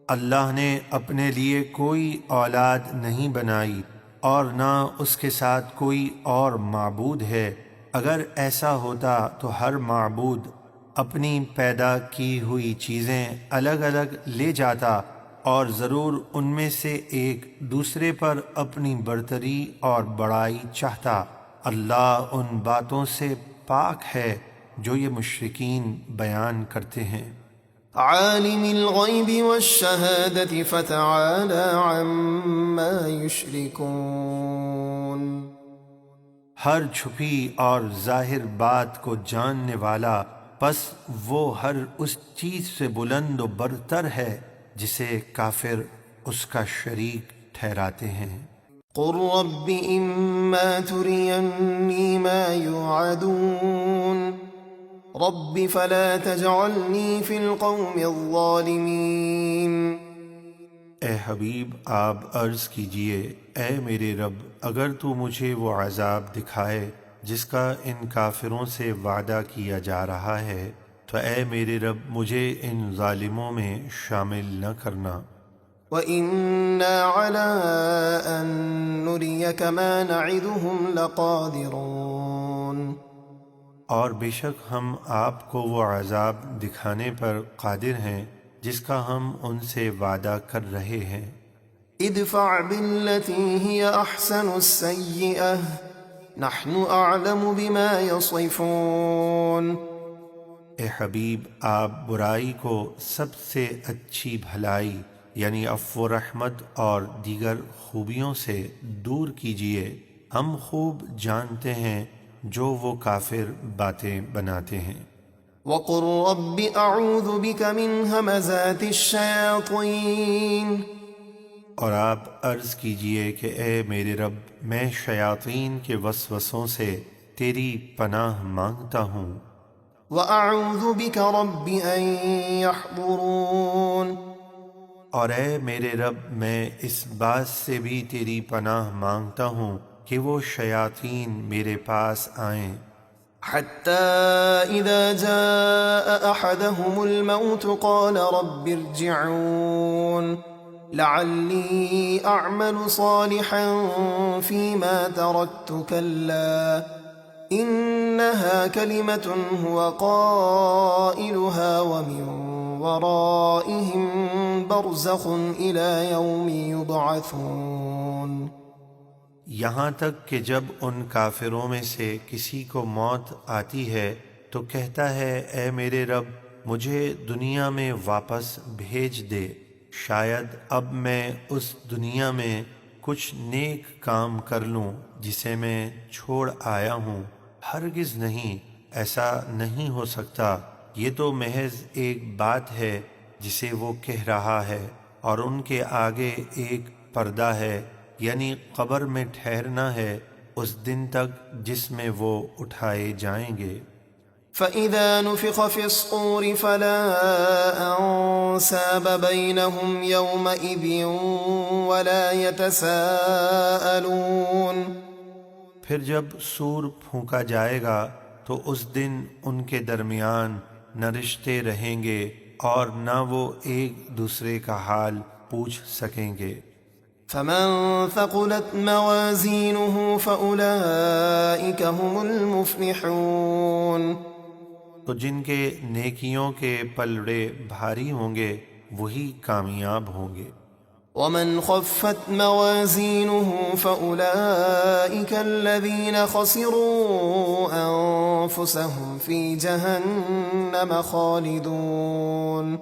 [SPEAKER 2] اللہ نے اپنے لیے کوئی اولاد نہیں بنائی اور نہ اس کے ساتھ کوئی اور معبود ہے۔ اگر ایسا ہوتا تو ہر معبود اپنی پیدا کی ہوئی چیزیں الگ الگ لے جاتا اور ضرور ان میں سے ایک دوسرے پر اپنی برتری اور بڑائی چاہتا۔ اللہ ان باتوں سے پاک ہے جو یہ مشرکین بیان کرتے ہیں۔
[SPEAKER 1] عالم الغیب والشہادة فتعالى عما يشركون۔
[SPEAKER 2] ہر چھپی اور ظاہر بات کو جاننے والا پس وہ ہر اس چیز سے بلند و برتر ہے جسے کافر اس کا شریک ٹھہراتے ہیں۔
[SPEAKER 1] قل رب اما ترینی ما یوعدون رب فلا تجعلنی فی القوم الظالمین۔
[SPEAKER 2] اے حبیب آپ عرض کیجئے اے میرے رب اگر تو مجھے وہ عذاب دکھائے جس کا ان کافروں سے وعدہ کیا جا رہا ہے تو اے میرے رب مجھے ان ظالموں میں شامل نہ کرنا۔
[SPEAKER 1] وَإِنَّا عَلَىٰ أَن نُّرِيَكَ مَا نَعِدُهُمْ لَقَادِرُونَ۔
[SPEAKER 2] اور بے شک ہم آپ کو وہ عذاب دکھانے پر قادر ہیں جس کا ہم ان سے وعدہ کر رہے ہیں۔
[SPEAKER 1] ادفع بالتي هي أحسن السيئة نحن أعلم بما يصفون۔
[SPEAKER 2] اے حبیب آپ برائی کو سب سے اچھی بھلائی یعنی عفو و رحمت اور دیگر خوبیوں سے دور کیجیے، ہم خوب جانتے ہیں جو وہ کافر باتیں بناتے ہیں۔
[SPEAKER 1] وقل رب أعوذ بك من همزات الشياطين۔
[SPEAKER 2] اور آپ عرض کیجئے کہ اے میرے رب میں شیاطین کے وسوسوں سے تیری پناہ مانگتا ہوں۔
[SPEAKER 1] وأعوذ بك رب أن يحضرون۔
[SPEAKER 2] اور اے میرے رب میں اس بات سے بھی تیری پناہ مانگتا ہوں کہ وہ شیاطین میرے پاس آئیں۔
[SPEAKER 1] حتى إذا جاء أحدهم الموت قال رب ارجعون لعلي أعمل صالحا فيما تركت كلا إنها كلمة هو قائلها ومن ورائهم برزخ إلى يوم يبعثون۔
[SPEAKER 2] یہاں تک کہ جب ان کافروں میں سے کسی کو موت آتی ہے تو کہتا ہے اے میرے رب مجھے دنیا میں واپس بھیج دے، شاید اب میں اس دنیا میں کچھ نیک کام کر لوں جسے میں چھوڑ آیا ہوں۔ ہرگز نہیں، ایسا نہیں ہو سکتا، یہ تو محض ایک بات ہے جسے وہ کہہ رہا ہے، اور ان کے آگے ایک پردہ ہے، یعنی قبر میں ٹھہرنا ہے اس دن تک جس میں وہ اٹھائے جائیں گے۔
[SPEAKER 1] فَإِذَا نُفِخَ فِي الصُّورِ فَلَا أَنْسَابَ بَيْنَهُمْ يَوْمَئِذٍ وَلَا يَتَسَاءَلُونَ۔
[SPEAKER 2] پھر جب سور پھونکا جائے گا تو اس دن ان کے درمیان نہ رشتے رہیں گے اور نہ وہ ایک دوسرے کا حال پوچھ سکیں گے۔
[SPEAKER 1] فَمَن ثَقُلَتْ مَوَازِينُهُ فَأُولَئِكَ هُمُ الْمُفْلِحُونَ۔
[SPEAKER 2] تو جن کے نیکیوں کے پلڑے بھاری ہوں گے وہی کامیاب ہوں گے۔
[SPEAKER 1] وَمَنْ خَفَّتْ مَوَازِينُهُ فَأُولَئِكَ الَّذِينَ خَسِرُوا أَنفُسَهُمْ فِي جَهَنَّمَ خَالِدُونَ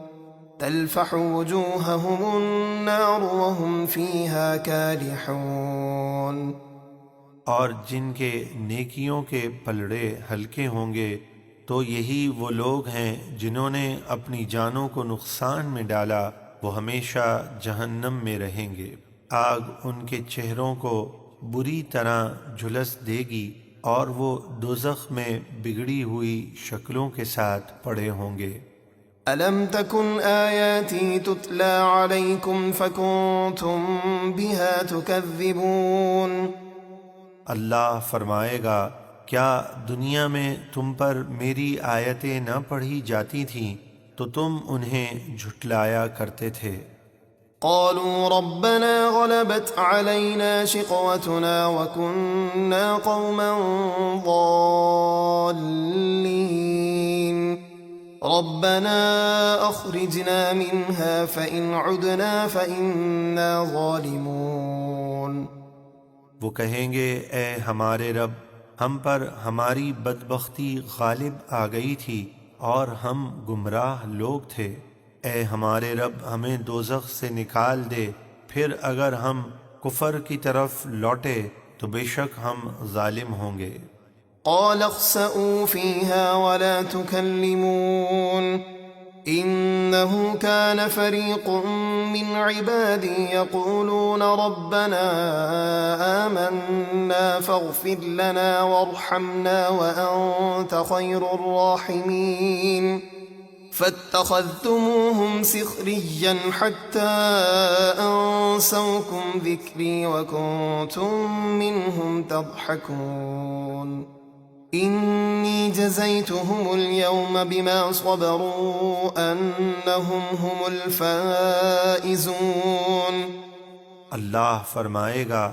[SPEAKER 1] تَلْفَحُ وُجُوهَهُمُ النَّارُ وَهُمْ فِيهَا كَالِحُونَ۔
[SPEAKER 2] اور جن کے نیکیوں کے پلڑے ہلکے ہوں گے تو یہی وہ لوگ ہیں جنہوں نے اپنی جانوں کو نقصان میں ڈالا، وہ ہمیشہ جہنم میں رہیں گے، آگ ان کے چہروں کو بری طرح جھلس دے گی اور وہ دوزخ میں بگڑی ہوئی شکلوں کے ساتھ پڑے ہوں گے۔
[SPEAKER 1] أَلَمْ تَكُنْ آيَاتِي تُتْلَى عَلَيْكُمْ فَكُنْتُمْ بِهَا تُكَذِّبُونَ۔
[SPEAKER 2] اللہ فرمائے گا کیا دنیا میں تم پر میری آیتیں نہ پڑھی جاتی تھیں تو تم انہیں جھٹلایا کرتے تھے۔
[SPEAKER 1] قالوا ربنا غلبت علينا شقوتنا وكنا قوما ضالين ربنا أخرجنا منها فإن عدنا فإنا ظالمون۔
[SPEAKER 2] وہ کہیں گے اے ہمارے رب ہم پر ہماری بدبختی غالب آ گئی تھی اور ہم گمراہ لوگ تھے، اے ہمارے رب ہمیں دوزخ سے نکال دے، پھر اگر ہم کفر کی طرف لوٹے تو بے شک ہم ظالم ہوں گے۔
[SPEAKER 1] قال اخسئوا فيها ولا تكلمون إنه كان فريق من عبادي يقولون ربنا آمنا فاغفر لنا وارحمنا وأنت خير الراحمين فاتخذتموهم سخريا حتى أنسوكم ذكري وكنتم منهم تضحكون إني جزيتهم اليوم بما صبروا أنهم هم الفائزون۔
[SPEAKER 2] اللہ فرمائے گا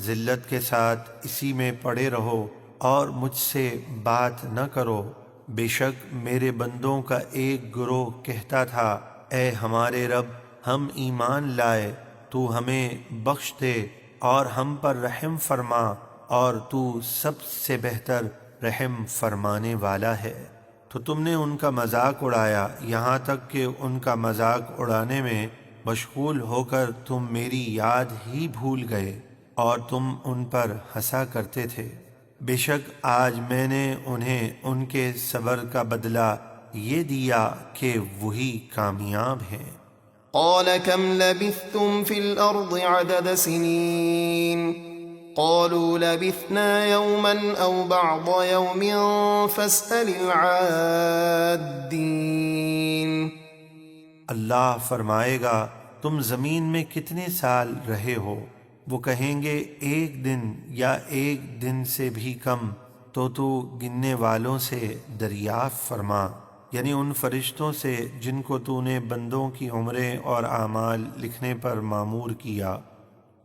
[SPEAKER 2] ذلت کے ساتھ اسی میں پڑے رہو اور مجھ سے بات نہ کرو، بے شک میرے بندوں کا ایک گروہ کہتا تھا اے ہمارے رب ہم ایمان لائے، تو ہمیں بخش دے اور ہم پر رحم فرما، اور تو سب سے بہتر رحم فرمانے والا ہے۔ تو تم نے ان کا مذاق اڑایا یہاں تک کہ ان کا مذاق اڑانے میں مشغول ہو کر تم میری یاد ہی بھول گئے اور تم ان پر ہنسا کرتے تھے۔ بے شک آج میں نے انہیں ان کے صبر کا بدلہ یہ دیا کہ وہی کامیاب ہیں۔
[SPEAKER 1] قال كم لبثتم في الأرض عدد سنين قالوا لبثنا يوما أو بعض يوم فاسأل العادين۔
[SPEAKER 2] اللہ فرمائے گا تم زمین میں کتنے سال رہے ہو؟ وہ کہیں گے ایک دن یا ایک دن سے بھی کم، تو گننے والوں سے دریافت فرما، یعنی ان فرشتوں سے جن کو تو نے بندوں کی عمریں اور اعمال لکھنے پر مامور کیا۔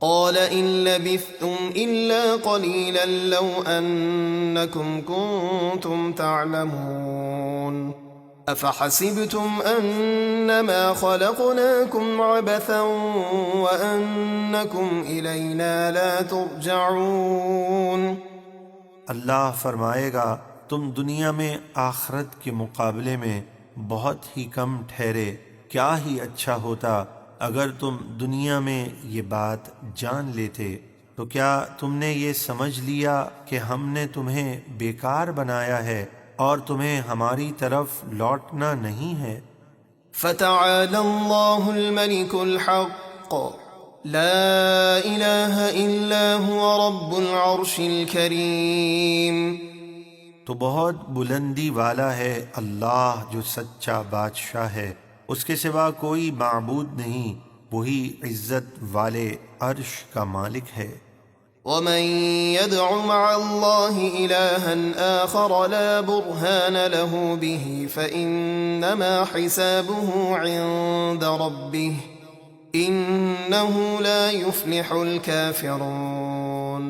[SPEAKER 1] قال إن لبثتم إلا قليلا لو أنكم كنتم تعلمون أفحسبتم أنما خلقناكم عبثا وأنكم إلينا لا ترجعون۔
[SPEAKER 2] اللہ فرمائے گا تم دنیا میں آخرت کے مقابلے میں بہت ہی کم ٹھہرے، کیا ہی اچھا ہوتا اگر تم دنیا میں یہ بات جان لیتے۔ تو کیا تم نے یہ سمجھ لیا کہ ہم نے تمہیں بیکار بنایا ہے اور تمہیں ہماری طرف لوٹنا نہیں ہے؟
[SPEAKER 1] فتعالى الله الملك الحق لا إله إلا هو رب العرش الكريم۔
[SPEAKER 2] تو بہت بلندی والا ہے اللہ جو سچا بادشاہ ہے، اس کے سوا کوئی معبود نہیں، وہی عزت والے عرش کا مالک ہے۔
[SPEAKER 1] ومن يدع مع الله إلها آخر لا برهان له به فإنما حسابه عند ربه إنه لا يفلح الكافرون۔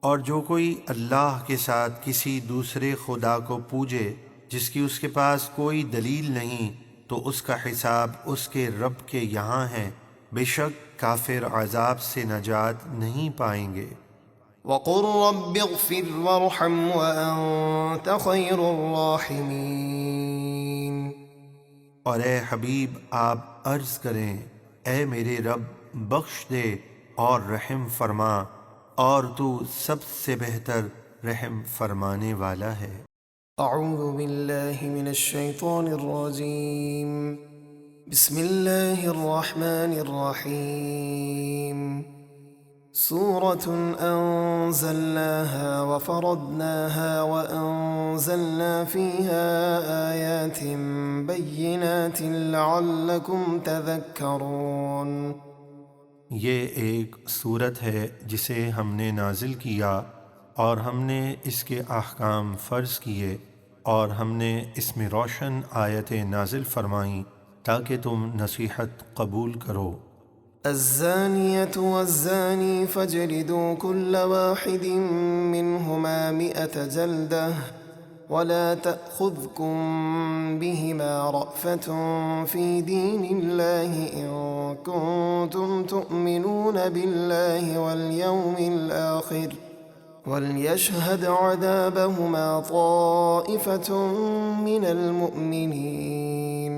[SPEAKER 2] اور جو کوئی اللہ کے ساتھ کسی دوسرے خدا کو پوجے جس کی اس کے پاس کوئی دلیل نہیں، تو اس کا حساب اس کے رب کے یہاں ہے، بے شک کافر عذاب سے نجات نہیں پائیں گے۔
[SPEAKER 1] وقل رب اغفر وارحم وأنت خير الراحمين۔
[SPEAKER 2] اور اے حبیب آپ عرض کریں اے میرے رب بخش دے اور رحم فرما، اور تو سب سے بہتر رحم فرمانے والا ہے۔
[SPEAKER 1] اعوذ باللہ من الشیطان الرجیم، بسم اللہ الرحمن الرحیم۔ سورة أنزلناها وفرضناها وأنزلنا فيها آيات بينات لعلكم تذكرون۔
[SPEAKER 2] یہ ایک سورت ہے جسے ہم نے نازل کیا اور ہم نے اس کے احکام فرض کیے اور ہم نے اس میں روشن آیتیں نازل فرمائیں تاکہ تم نصیحت قبول کرو۔
[SPEAKER 1] الزانية والزاني فاجلدوا كل واحد منهما 100 جلدة ولا تأخذكم بهما رأفة في دين الله إن كنتم تؤمنون بالله واليوم الآخر وليشهد عذابهما طائفة من المؤمنين۔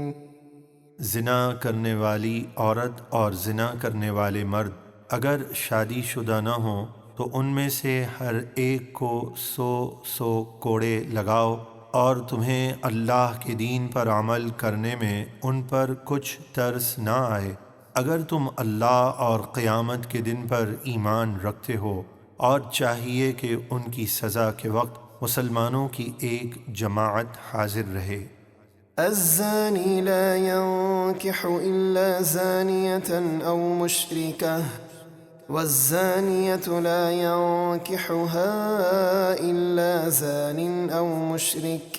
[SPEAKER 2] زنا کرنے والی عورت اور زنا کرنے والے مرد اگر شادی شدہ نہ ہوں تو ان میں سے ہر ایک کو 100 کوڑے لگاؤ، اور تمہیں اللہ کے دین پر عمل کرنے میں ان پر کچھ ترس نہ آئے اگر تم اللہ اور قیامت کے دن پر ایمان رکھتے ہو، اور چاہیے کہ ان کی سزا کے وقت مسلمانوں کی ایک جماعت حاضر رہے۔
[SPEAKER 1] الزاني لا ينكح إلا زانية أو مشركة والزانية لا ينكحها إلا زان أو مشرك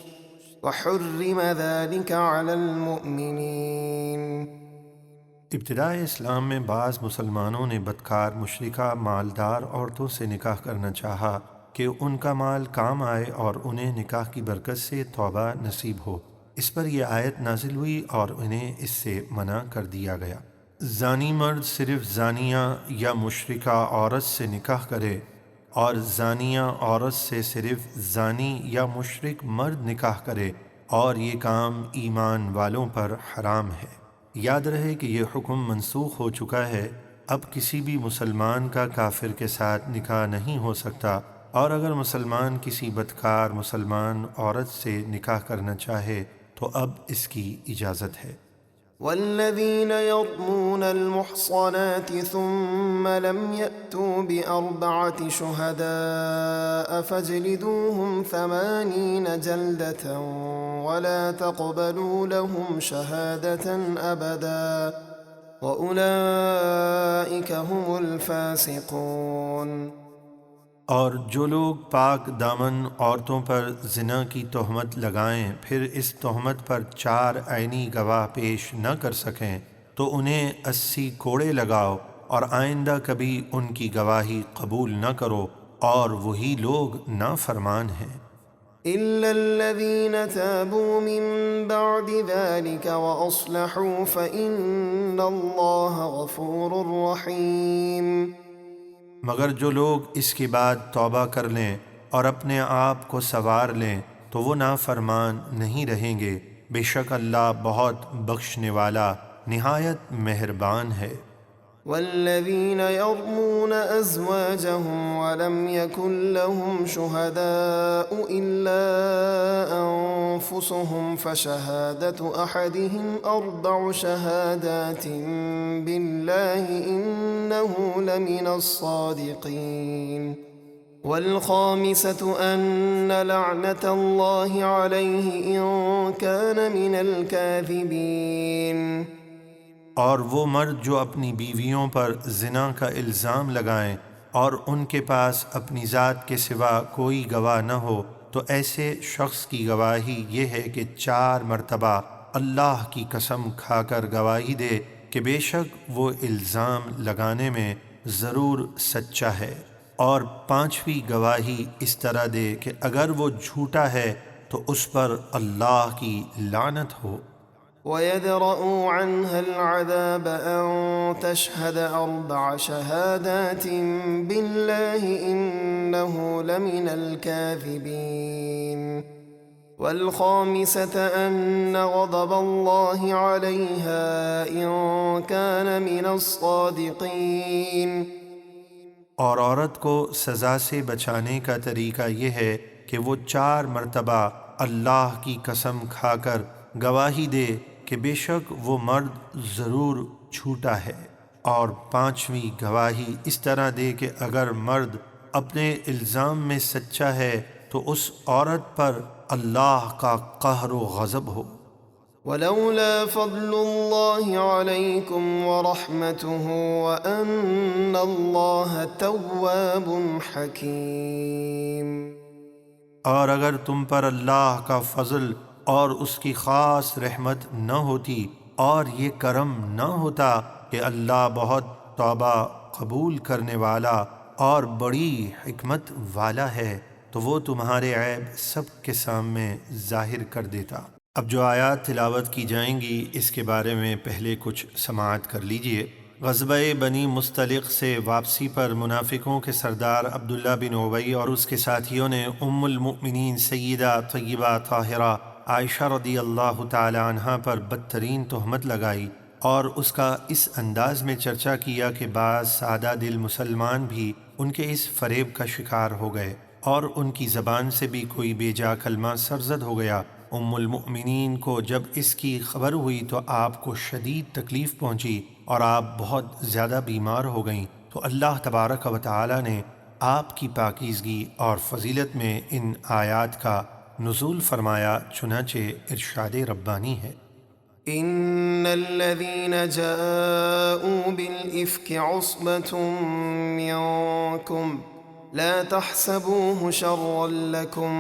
[SPEAKER 1] وحرم ذلك على المؤمنين۔
[SPEAKER 2] ابتدائے اسلام میں بعض مسلمانوں نے بدکار مشرکہ مالدار عورتوں سے نکاح کرنا چاہا کہ ان کا مال کام آئے اور انہیں نکاح کی برکت سے توبہ نصیب ہو۔ اس پر یہ آیت نازل ہوئی اور انہیں اس سے منع کر دیا گیا۔ زانی مرد صرف زانیہ یا مشرکہ عورت سے نکاح کرے، اور زانیہ عورت سے صرف زانی یا مشرک مرد نکاح کرے، اور یہ کام ایمان والوں پر حرام ہے۔ یاد رہے کہ یہ حکم منسوخ ہو چکا ہے، اب کسی بھی مسلمان کا کافر کے ساتھ نکاح نہیں ہو سکتا، اور اگر مسلمان کسی بدکار مسلمان عورت سے نکاح کرنا چاہے تو اب اس کی اجازت ہے۔
[SPEAKER 1] والذين يرمون المحصنات ثم لم يأتوا بأربعة شهداء فاجلدوهم 80 جلدة ولا تقبلوا لهم شهادة أبدا وأولئك هم الفاسقون۔
[SPEAKER 2] اور جو لوگ پاک دامن عورتوں پر زنا کی تہمت لگائیں پھر اس تہمت پر 4 عینی گواہ پیش نہ کر سکیں تو انہیں 80 کوڑے لگاؤ، اور آئندہ کبھی ان کی گواہی قبول نہ کرو، اور وہی لوگ نافرمان ہیں۔
[SPEAKER 1] إلا الذين تابوا من بعد ذلك وأصلحوا فإن الله غفور رحيم۔
[SPEAKER 2] مگر جو لوگ اس کے بعد توبہ کر لیں اور اپنے آپ کو سنوار لیں تو وہ نافرمان نہیں رہیں گے، بے شک اللہ بہت بخشنے والا نہایت مہربان ہے۔
[SPEAKER 1] والذين يرمون أزواجهم ولم يكن لهم شهداء إلا أنفسهم فشهادة أحدهم 4 شهادات بالله إنه لمن الصادقين، والخامسة أن لعنة الله عليه إن كان من الكاذبين۔
[SPEAKER 2] اور وہ مرد جو اپنی بیویوں پر زنا کا الزام لگائیں اور ان کے پاس اپنی ذات کے سوا کوئی گواہ نہ ہو، تو ایسے شخص کی گواہی یہ ہے کہ 4 مرتبہ اللہ کی قسم کھا کر گواہی دے کہ بے شک وہ الزام لگانے میں ضرور سچا ہے، اور 5ویں گواہی اس طرح دے کہ اگر وہ جھوٹا ہے تو اس پر اللہ کی لعنت ہو۔
[SPEAKER 1] ويدرأ عنها العذاب أن تشهد 4 شهادات بالله إنه لمن الكاذبين، والخامسة أن غضب الله عليها إن كان من الصادقين۔
[SPEAKER 2] اور عورت کو سزا سے بچانے کا طریقہ یہ ہے کہ وہ 4 مرتبہ اللہ کی قسم کھا کر گواہی دے کہ بے شک وہ مرد ضرور جھوٹا ہے، اور 5ویں گواہی اس طرح دے کہ اگر مرد اپنے الزام میں سچا ہے تو اس عورت پر اللہ کا قہر و غضب ہو۔
[SPEAKER 1] ولولا فضل الله عليكم ورحمته وأن الله تواب حكيم۔
[SPEAKER 2] اور اگر تم پر اللہ کا فضل اور اس کی خاص رحمت نہ ہوتی اور یہ کرم نہ ہوتا کہ اللہ بہت توبہ قبول کرنے والا اور بڑی حکمت والا ہے، تو وہ تمہارے عیب سب کے سامنے ظاہر کر دیتا۔ اب جو آیات تلاوت کی جائیں گی اس کے بارے میں پہلے کچھ سماعت کر لیجئے۔ غزوہ بنی مستلق سے واپسی پر منافقوں کے سردار عبداللہ بن ابی اور اس کے ساتھیوں نے ام المؤمنین سیدہ طیبہ طاہرہ عائشہ رضی اللہ تعالی عنہا پر بدترین تہمت لگائی اور اس کا اس انداز میں چرچا کیا کہ بعض سادہ دل مسلمان بھی ان کے اس فریب کا شکار ہو گئے اور ان کی زبان سے بھی کوئی بے جا کلمہ سرزد ہو گیا۔ ام المؤمنین کو جب اس کی خبر ہوئی تو آپ کو شدید تکلیف پہنچی اور آپ بہت زیادہ بیمار ہو گئیں، تو اللہ تبارک و تعالی نے آپ کی پاکیزگی اور فضیلت میں ان آیات کا نزول فرمایا، چنانچہ ارشاد ربانی ہے۔
[SPEAKER 1] ان الذين جاءوا بالإفك عصبة منكم لا تحسبوه شرا لكم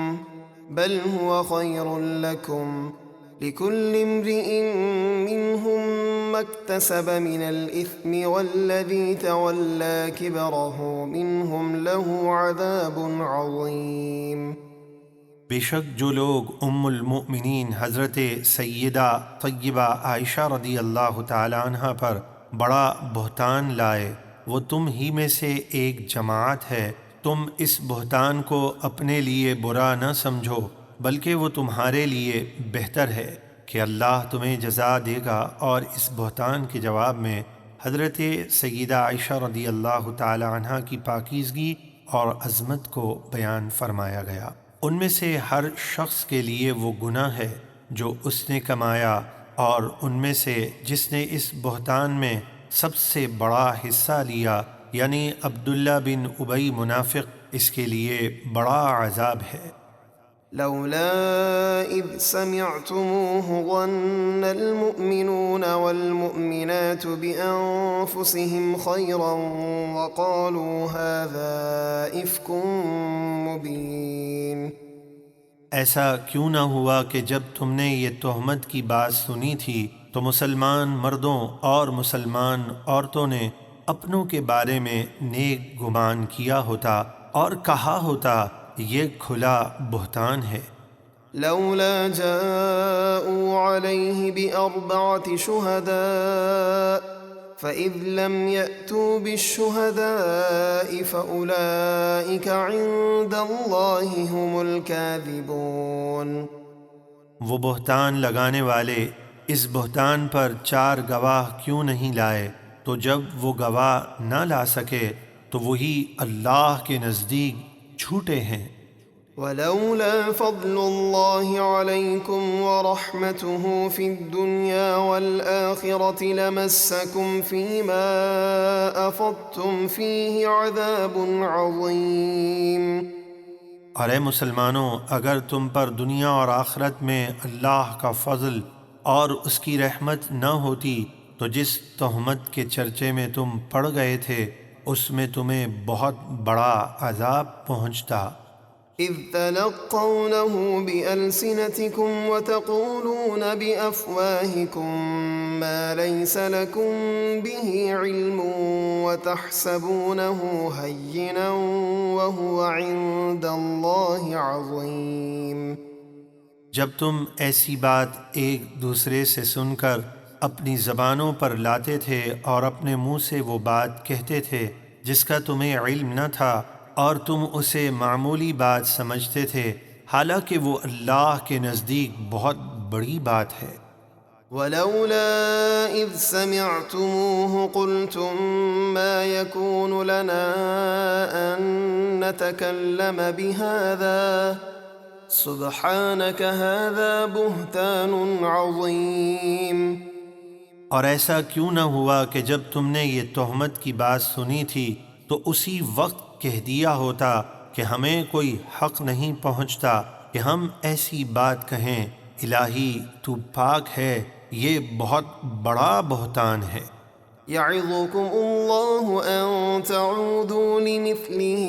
[SPEAKER 1] بل هو خير لكم لكل امرئ منهم ما اكتسب من الإثم والذي تولى كبره منهم له عذاب عظيم۔
[SPEAKER 2] بے شک جو لوگ ام المؤمنین حضرت سیدہ طیبہ عائشہ رضی اللہ تعالی عنہ پر بڑا بہتان لائے، وہ تم ہی میں سے ایک جماعت ہے۔ تم اس بہتان کو اپنے لیے برا نہ سمجھو بلکہ وہ تمہارے لیے بہتر ہے کہ اللہ تمہیں جزا دے گا۔ اور اس بہتان کے جواب میں حضرت سیدہ عائشہ رضی اللہ تعالی عنہ کی پاکیزگی اور عظمت کو بیان فرمایا گیا۔ ان میں سے ہر شخص کے لیے وہ گناہ ہے جو اس نے کمایا، اور ان میں سے جس نے اس بہتان میں سب سے بڑا حصہ لیا یعنی عبداللہ بن ابی منافق، اس کے لیے بڑا عذاب ہے۔
[SPEAKER 1] لولا اذ سمعتموه ظن المؤمنون والمؤمنات بأنفسهم خيرا وقالوا هذا إفك مبين۔
[SPEAKER 2] ایسا کیوں نہ ہوا کہ جب تم نے یہ تہمت کی بات سنی تھی تو مسلمان مردوں اور مسلمان عورتوں نے اپنوں کے بارے میں نیک گمان کیا ہوتا اور کہا ہوتا یہ کھلا بہتان ہے۔
[SPEAKER 1] لولا جاءوا عليه بأربعة شهداء فإذ لم يأتوا بالشهداء فأولئك عند الله هم الكاذبون۔
[SPEAKER 2] وہ بہتان لگانے والے اس بہتان پر 4 گواہ کیوں نہیں لائے؟ تو جب وہ گواہ نہ لا سکے تو وہی اللہ کے نزدیک جھوٹے ہیں۔
[SPEAKER 1] ولولا فضل الله عليكم ورحمته في الدنيا والآخرة لمسكم فيما أفضتم فيه عذاب عظيم۔
[SPEAKER 2] اور اے مسلمانوں، اگر تم پر دنیا اور آخرت میں اللہ کا فضل اور اس کی رحمت نہ ہوتی تو جس تہمت کے چرچے میں تم پڑ گئے تھے اس میں تمہیں بہت بڑا عذاب پہنچتا۔
[SPEAKER 1] إذ تلقونه بألسنتكم وتقولون بأفواهكم ما ليس لكم به علم وتحسبونه هينا وهو عند الله عظيم۔
[SPEAKER 2] جب تم ایسی بات ایک دوسرے سے سن کر اپنی زبانوں پر لاتے تھے اور اپنے منہ سے وہ بات کہتے تھے جس کا تمہیں علم نہ تھا اور تم اسے معمولی بات سمجھتے تھے، حالانکہ وہ اللہ کے نزدیک بہت بڑی بات ہے۔
[SPEAKER 1] ولولا إذ سمعتموه قلتم ما يكون لنا أن نتكلم بهذا سبحانك هذا بهتان عظيم۔
[SPEAKER 2] اور ایسا کیوں نہ ہوا کہ جب تم نے یہ تہمت کی بات سنی تھی تو اسی وقت کہہ دیا ہوتا کہ ہمیں کوئی حق نہیں پہنچتا کہ ہم ایسی بات کہیں، الہی تو پاک ہے، یہ بہت بڑا بہتان ہے۔
[SPEAKER 1] يعظكم الله أن تعودوا لمثله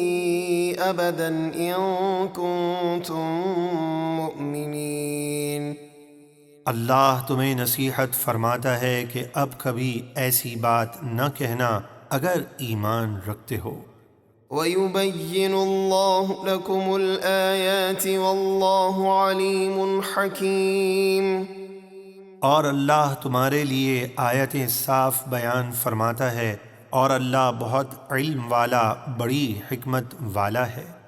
[SPEAKER 1] أبدا إن كنتم مؤمنين۔
[SPEAKER 2] اللہ تمہیں نصیحت فرماتا ہے کہ اب کبھی ایسی بات نہ کہنا اگر ایمان رکھتے ہو۔
[SPEAKER 1] وَيُبَيِّنُ اللَّهُ لَكُمُ الْآيَاتِ وَاللَّهُ عَلِيمٌ حَكِيمٌ۔
[SPEAKER 2] اور اللہ تمہارے لیے آیتیں صاف بیان فرماتا ہے اور اللہ بہت علم والا، بڑی حکمت والا ہے۔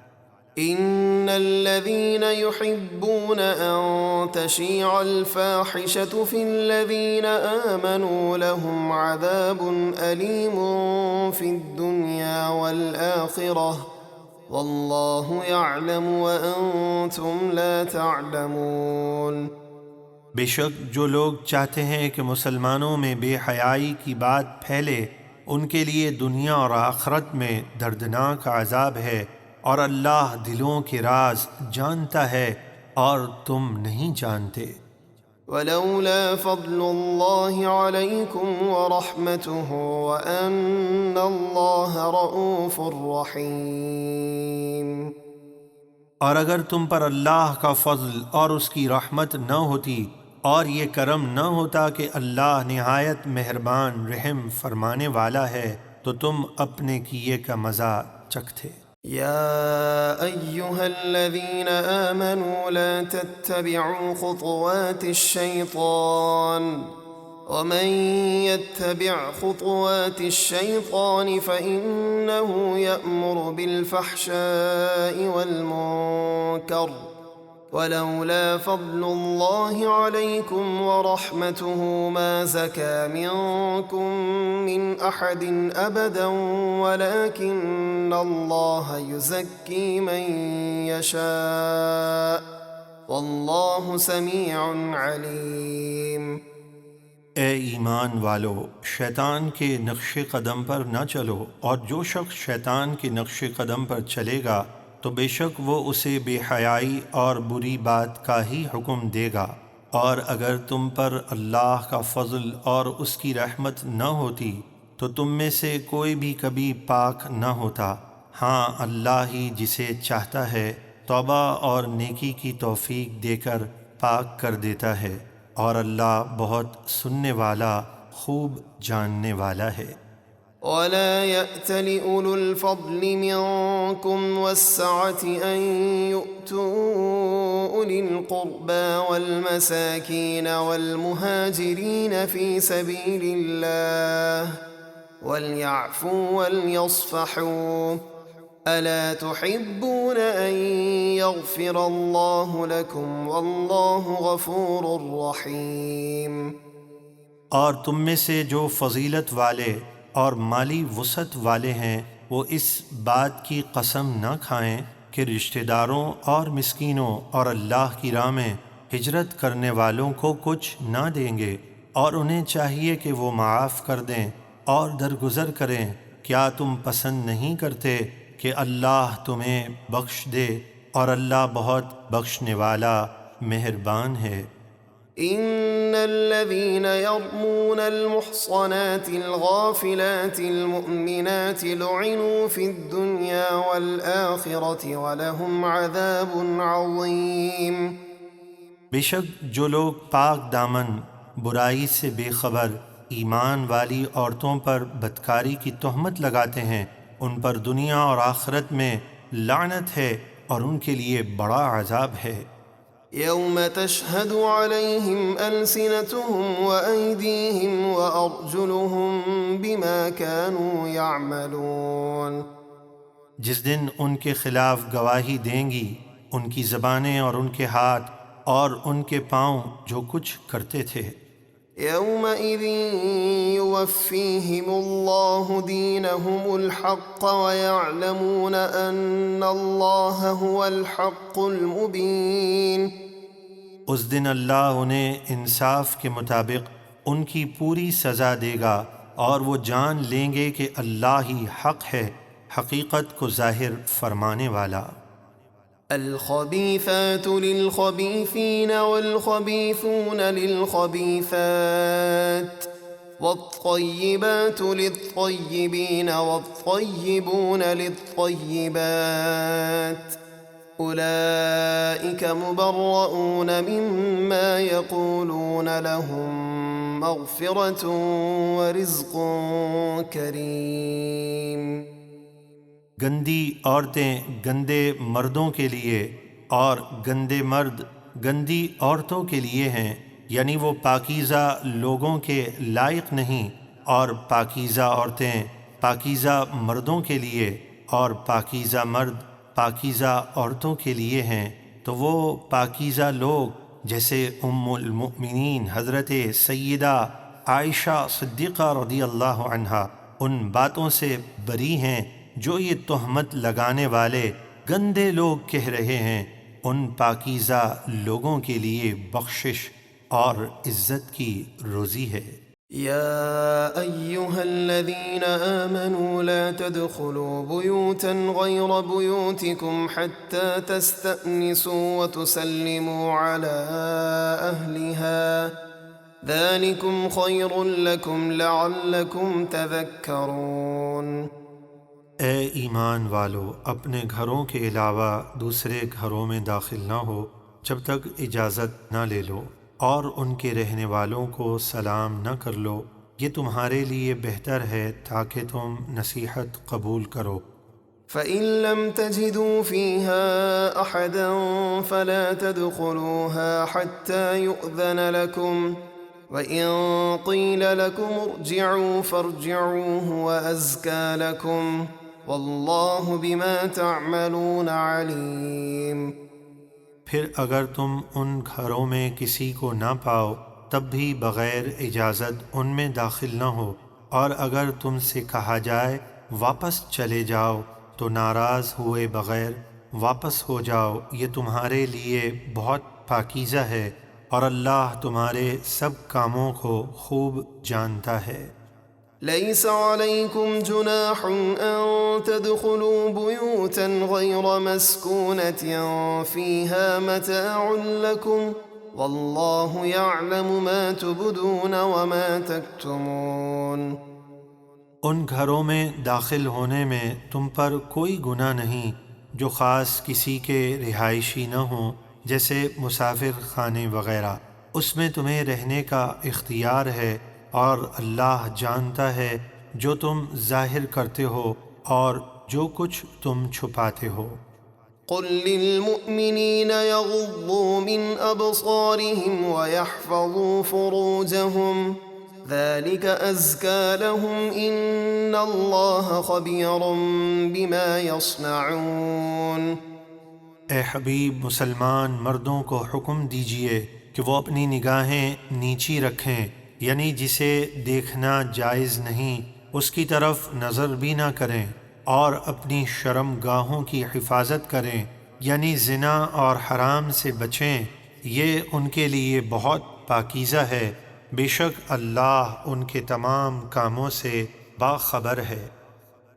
[SPEAKER 1] إن الذين يحبون أن تشيع الفاحشة في الذين آمنوا لهم عذاب أليم في الدنيا والآخرة والله يعلم وأنتم لا تعلمون۔
[SPEAKER 2] بے شک جو لوگ چاہتے ہیں کہ مسلمانوں میں بے حیائی کی بات پھیلے، ان کے لیے دنیا اور آخرت میں دردناک عذاب ہے، اور اللہ دلوں کے راز جانتا ہے اور تم نہیں جانتے۔
[SPEAKER 1] ولولا فضل الله عليكم ورحمته وأن الله رؤوف رحيم۔
[SPEAKER 2] اور اگر تم پر اللہ کا فضل اور اس کی رحمت نہ ہوتی اور یہ کرم نہ ہوتا کہ اللہ نہایت مہربان رحم فرمانے والا ہے تو تم اپنے کیے کا مزہ چکھتے۔
[SPEAKER 1] يا أيها الذين آمنوا لا تتبعوا خطوات الشيطان ومن يتبع خطوات الشيطان فإنه يأمر بالفحشاء والمنكر ولولا فضل الله عليكم ورحمته ما زكى منكم من أحد أبدا ولكن الله يزكي من يشاء والله سميع عليم۔
[SPEAKER 2] اے ایمان والو، شیطان کے نقش قدم پر نہ چلو، اور جو شخص شیطان کے نقش قدم پر چلے گا تو بے شک وہ اسے بے حیائی اور بری بات کا ہی حکم دے گا۔ اور اگر تم پر اللہ کا فضل اور اس کی رحمت نہ ہوتی تو تم میں سے کوئی بھی کبھی پاک نہ ہوتا۔ ہاں، اللہ ہی جسے چاہتا ہے توبہ اور نیکی کی توفیق دے کر پاک کر دیتا ہے، اور اللہ بہت سننے والا، خوب جاننے والا ہے۔
[SPEAKER 1] ولا يأت لأولو الفضل منكم والسعة أن يؤتوا أولي القربى والمساكين والمهاجرين في سبيل الله وليعفوا وليصفحوا ألا تحبون أن يغفر الله لكم والله غفور رحيم۔
[SPEAKER 2] اور تم میں سے جو فضیلت والے اور مالی وسعت والے ہیں وہ اس بات کی قسم نہ کھائیں کہ رشتہ داروں اور مسکینوں اور اللہ کی راہ میں ہجرت کرنے والوں کو کچھ نہ دیں گے، اور انہیں چاہیے کہ وہ معاف کر دیں اور درگزر کریں۔ کیا تم پسند نہیں کرتے کہ اللہ تمہیں بخش دے، اور اللہ بہت بخشنے والا مہربان ہے۔
[SPEAKER 1] إن الذين يرمون المحصنات الغافلات المؤمنات لعنوا في الدنيا والآخرة ولهم عذاب عظيم۔
[SPEAKER 2] بے شک جو لوگ پاک دامن برائی سے بے خبر ایمان والی عورتوں پر بدکاری کی تہمت لگاتے ہیں، ان پر دنیا اور آخرت میں لعنت ہے اور ان کے لیے بڑا عذاب ہے۔
[SPEAKER 1] يوم تشهد عليهم ألسنتهم وأيديهم وأرجلهم بما كانوا يعملون۔
[SPEAKER 2] جس دن ان کے خلاف گواہی دیں گی ان کی زبانیں اور ان کے ہاتھ اور ان کے پاؤں جو کچھ کرتے تھے۔
[SPEAKER 1] يومئذ يوفيهم الله دينهم الحق ويعلمون أن الله هو الحق المبين۔
[SPEAKER 2] اس دن اللہ انہیں انصاف کے مطابق ان کی پوری سزا دے گا، اور وہ جان لیں گے کہ اللہ ہی حق ہے، حقیقت کو ظاہر فرمانے والا۔
[SPEAKER 1] الخبيثات للخبيثين والخبيثون للخبيثات والطيبات للطيبين والطيبون للطيبات أولئك مبرؤون مما يقولون لهم مغفرة ورزق كريم۔
[SPEAKER 2] گندی عورتیں گندے مردوں کے لیے اور گندے مرد گندی عورتوں کے لیے ہیں، یعنی وہ پاکیزہ لوگوں کے لائق نہیں، اور پاکیزہ عورتیں پاکیزہ مردوں کے لیے اور پاکیزہ مرد پاکیزہ عورتوں کے لیے ہیں۔ تو وہ پاکیزہ لوگ جیسے ام المؤمنین حضرت سیدہ عائشہ صدیقہ رضی اللہ عنہا ان باتوں سے بری ہیں جو یہ تہمت لگانے والے گندے لوگ کہہ رہے ہیں۔ ان پاکیزہ لوگوں کے لیے بخشش اور عزت کی روزی ہے۔
[SPEAKER 1] يا أيها الذين آمنوا لا تدخلوا بيوتا غير بيوتكم حتى تستأنسوا وتسلموا على أهلها ذلكم خير لكم لعلكم تذكرون۔
[SPEAKER 2] اے ایمان والو، اپنے گھروں کے علاوہ دوسرے گھروں میں داخل نہ ہو جب تک اجازت نہ لے لو، اور ان کے رہنے والوں کو سلام نہ کر لو، یہ تمہارے لیے بہتر ہے تاکہ تم نصیحت قبول کرو۔
[SPEAKER 1] فإن لم تجدوا فيها أحدا فلا تدخلوها حتى يؤذن لكم وإن قيل لكم ارجعوا فارجعوا هو أزكى لكم والله بما تعملون عليم۔
[SPEAKER 2] پھر اگر تم ان گھروں میں کسی کو نہ پاؤ تب بھی بغیر اجازت ان میں داخل نہ ہو، اور اگر تم سے کہا جائے واپس چلے جاؤ تو ناراض ہوئے بغیر واپس ہو جاؤ، یہ تمہارے لیے بہت پاکیزہ ہے، اور اللہ تمہارے سب کاموں کو خوب جانتا ہے۔
[SPEAKER 1] ليس عليكم جناح أن تدخلوا بيوتا غير مسكونة فيها متاع لكم والله يعلم ما تبدون وما تكتمون۔
[SPEAKER 2] ان گھروں میں داخل ہونے میں تم پر کوئی گناہ نہیں جو خاص کسی کے رہائشی نہ ہوں، جیسے مسافر خانے وغیرہ، اس میں تمہیں رہنے کا اختیار ہے، اور اللہ جانتا ہے جو تم ظاہر کرتے ہو اور جو کچھ تم چھپاتے ہو۔
[SPEAKER 1] قل للمؤمنين يغضوا من أبصارهم ويحفظوا فروجهم ذلك أزكى لهم إن الله خبير بما يصنعون۔
[SPEAKER 2] اے حبیب، مسلمان مردوں کو حکم دیجئے کہ وہ اپنی نگاہیں نیچی رکھیں، یعنی جسے دیکھنا جائز نہیں اس کی طرف نظر بھی نہ کریں، اور اپنی شرم گاہوں کی حفاظت کریں، یعنی زنا اور حرام سے بچیں، یہ ان کے لیے بہت پاکیزہ ہے، بے شک اللہ ان کے تمام کاموں سے باخبر ہے۔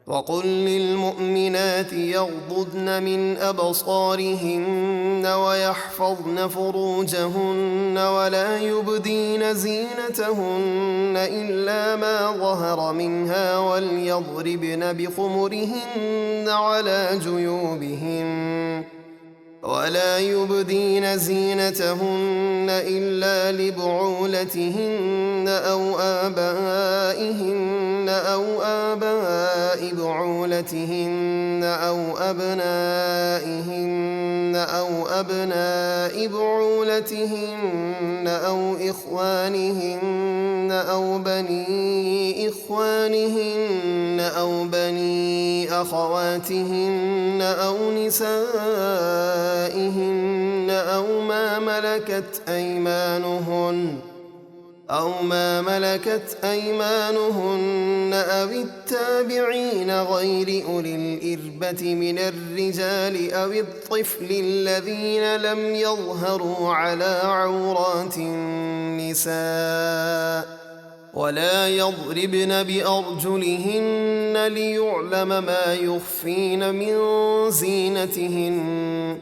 [SPEAKER 1] وقل للمؤمنات يغضضن من أبصارهن ويحفظن فروجهن ولا يبدين زينتهن إلا ما ظهر منها وليضربن بخمرهن على جيوبهن ولا يبدين زينتهن إلا لبعولتهن أو آبائهن أو آباء بعولتهن أو أبنائهن أو أبناء بعولتهن أو إخوانهن أو بني إخوانهن أو بني أخواتهن أو نسائهن أو ما ملكت أيمانهن أو التابعين غير أولي الإربة من الرجال أو الطفل الذين لم يظهروا على عورات النساء ولا يضربن بأرجلهن ليعلم ما يخفين من زينتهن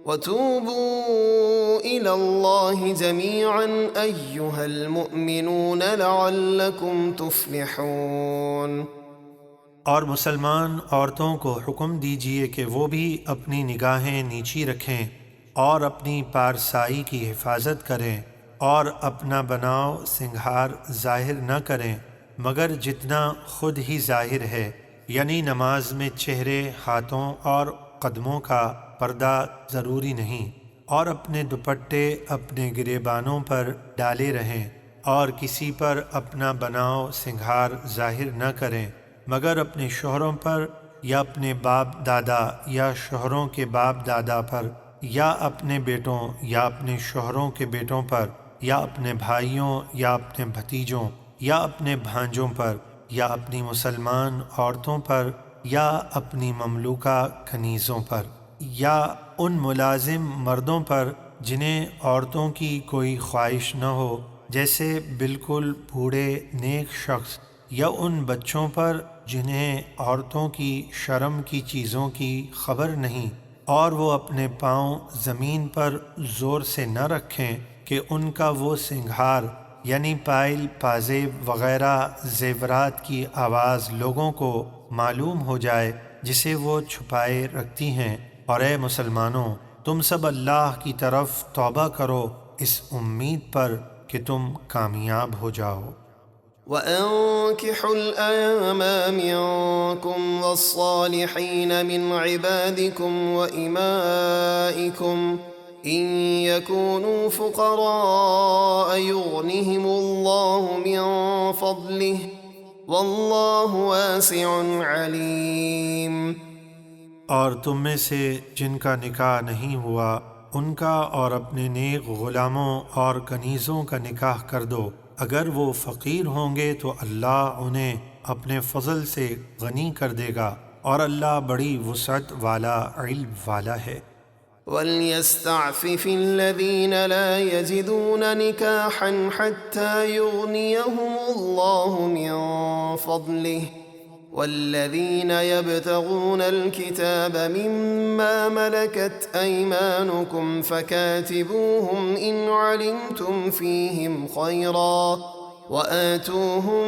[SPEAKER 1] وتوبوا إلى الله جميعا أيها المؤمنون لعلكم تفلحون۔
[SPEAKER 2] اور مسلمان عورتوں کو حکم دیجئے کہ وہ بھی اپنی نگاہیں نیچی رکھیں اور اپنی پارسائی کی حفاظت کریں اور اپنا بناؤ سنگھار ظاہر نہ کریں مگر جتنا خود ہی ظاہر ہے، یعنی نماز میں چہرے، ہاتھوں اور قدموں کا پردہ ضروری نہیں، اور اپنے دوپٹے اپنے گریبانوں پر ڈالے رہیں، اور کسی پر اپنا بناؤ سنگھار ظاہر نہ کریں مگر اپنے شوہروں پر یا اپنے باپ دادا یا شوہروں کے باپ دادا پر یا اپنے بیٹوں یا اپنے شوہروں کے بیٹوں پر یا اپنے بھائیوں یا اپنے بھتیجوں یا اپنے بھانجوں پر یا اپنی مسلمان عورتوں پر یا اپنی مملوکہ کنیزوں پر یا ان ملازم مردوں پر جنہیں عورتوں کی کوئی خواہش نہ ہو، جیسے بالکل بوڑھے نیک شخص، یا ان بچوں پر جنہیں عورتوں کی شرم کی چیزوں کی خبر نہیں، اور وہ اپنے پاؤں زمین پر زور سے نہ رکھیں کہ ان کا وہ سنگھار یعنی پائل، پازیب وغیرہ زیورات کی آواز لوگوں کو معلوم ہو جائے جسے وہ چھپائے رکھتی ہیں۔ اور اے مسلمانوں، تم سب اللہ کی طرف توبہ کرو اس امید پر کہ تم کامیاب ہو جاؤ۔
[SPEAKER 1] وَأَنكِحُوا الْأَيَامَ مِنكُمْ وَالصَّالِحِينَ مِنْ عِبَادِكُمْ وَإِمَائِكُمْ إِنْ يَكُونُوا فُقَرَاءَ يُغْنِهِمُ اللَّهُ مِنْ فَضْلِهِ وَاللَّهُ وَاسِعٌ عَلِيمٌ۔
[SPEAKER 2] اور تم میں سے جن کا نکاح نہیں ہوا ان کا اور اپنے نیک غلاموں اور کنیزوں کا نکاح کر دو، اگر وہ فقیر ہوں گے تو اللہ انہیں اپنے فضل سے غنی کر دے گا، اور اللہ بڑی وسعت والا علم والا ہے۔
[SPEAKER 1] وَلْيَسْتَعْفِفِ الَّذِينَ لَا يَجِدُونَ نِكَاحًا حَتَّى يُغْنِيَهُمُ اللَّهُ مِنْ فَضْلِهِ والذين يبتغون الكتاب مما ملكت أيمانكم فكاتبوهم إن علمتم فيهم خيرا وآتوهم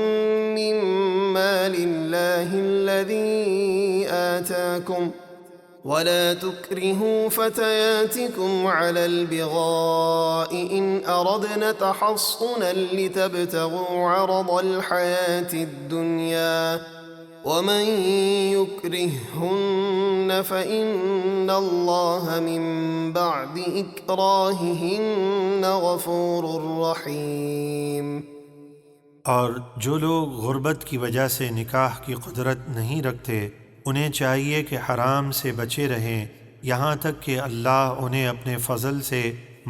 [SPEAKER 1] مما لله الذي آتاكم ولا تكرهوا فتياتكم على البغاء إن أردنا تحصنا لتبتغوا عرض الحياة الدنيا ومن يكرههن فإن الله من بعد إكراههن غفور رحيم۔
[SPEAKER 2] اور جو لوگ غربت کی وجہ سے نکاح کی قدرت نہیں رکھتے انہیں چاہیے کہ حرام سے بچے رہیں یہاں تک کہ اللہ انہیں اپنے فضل سے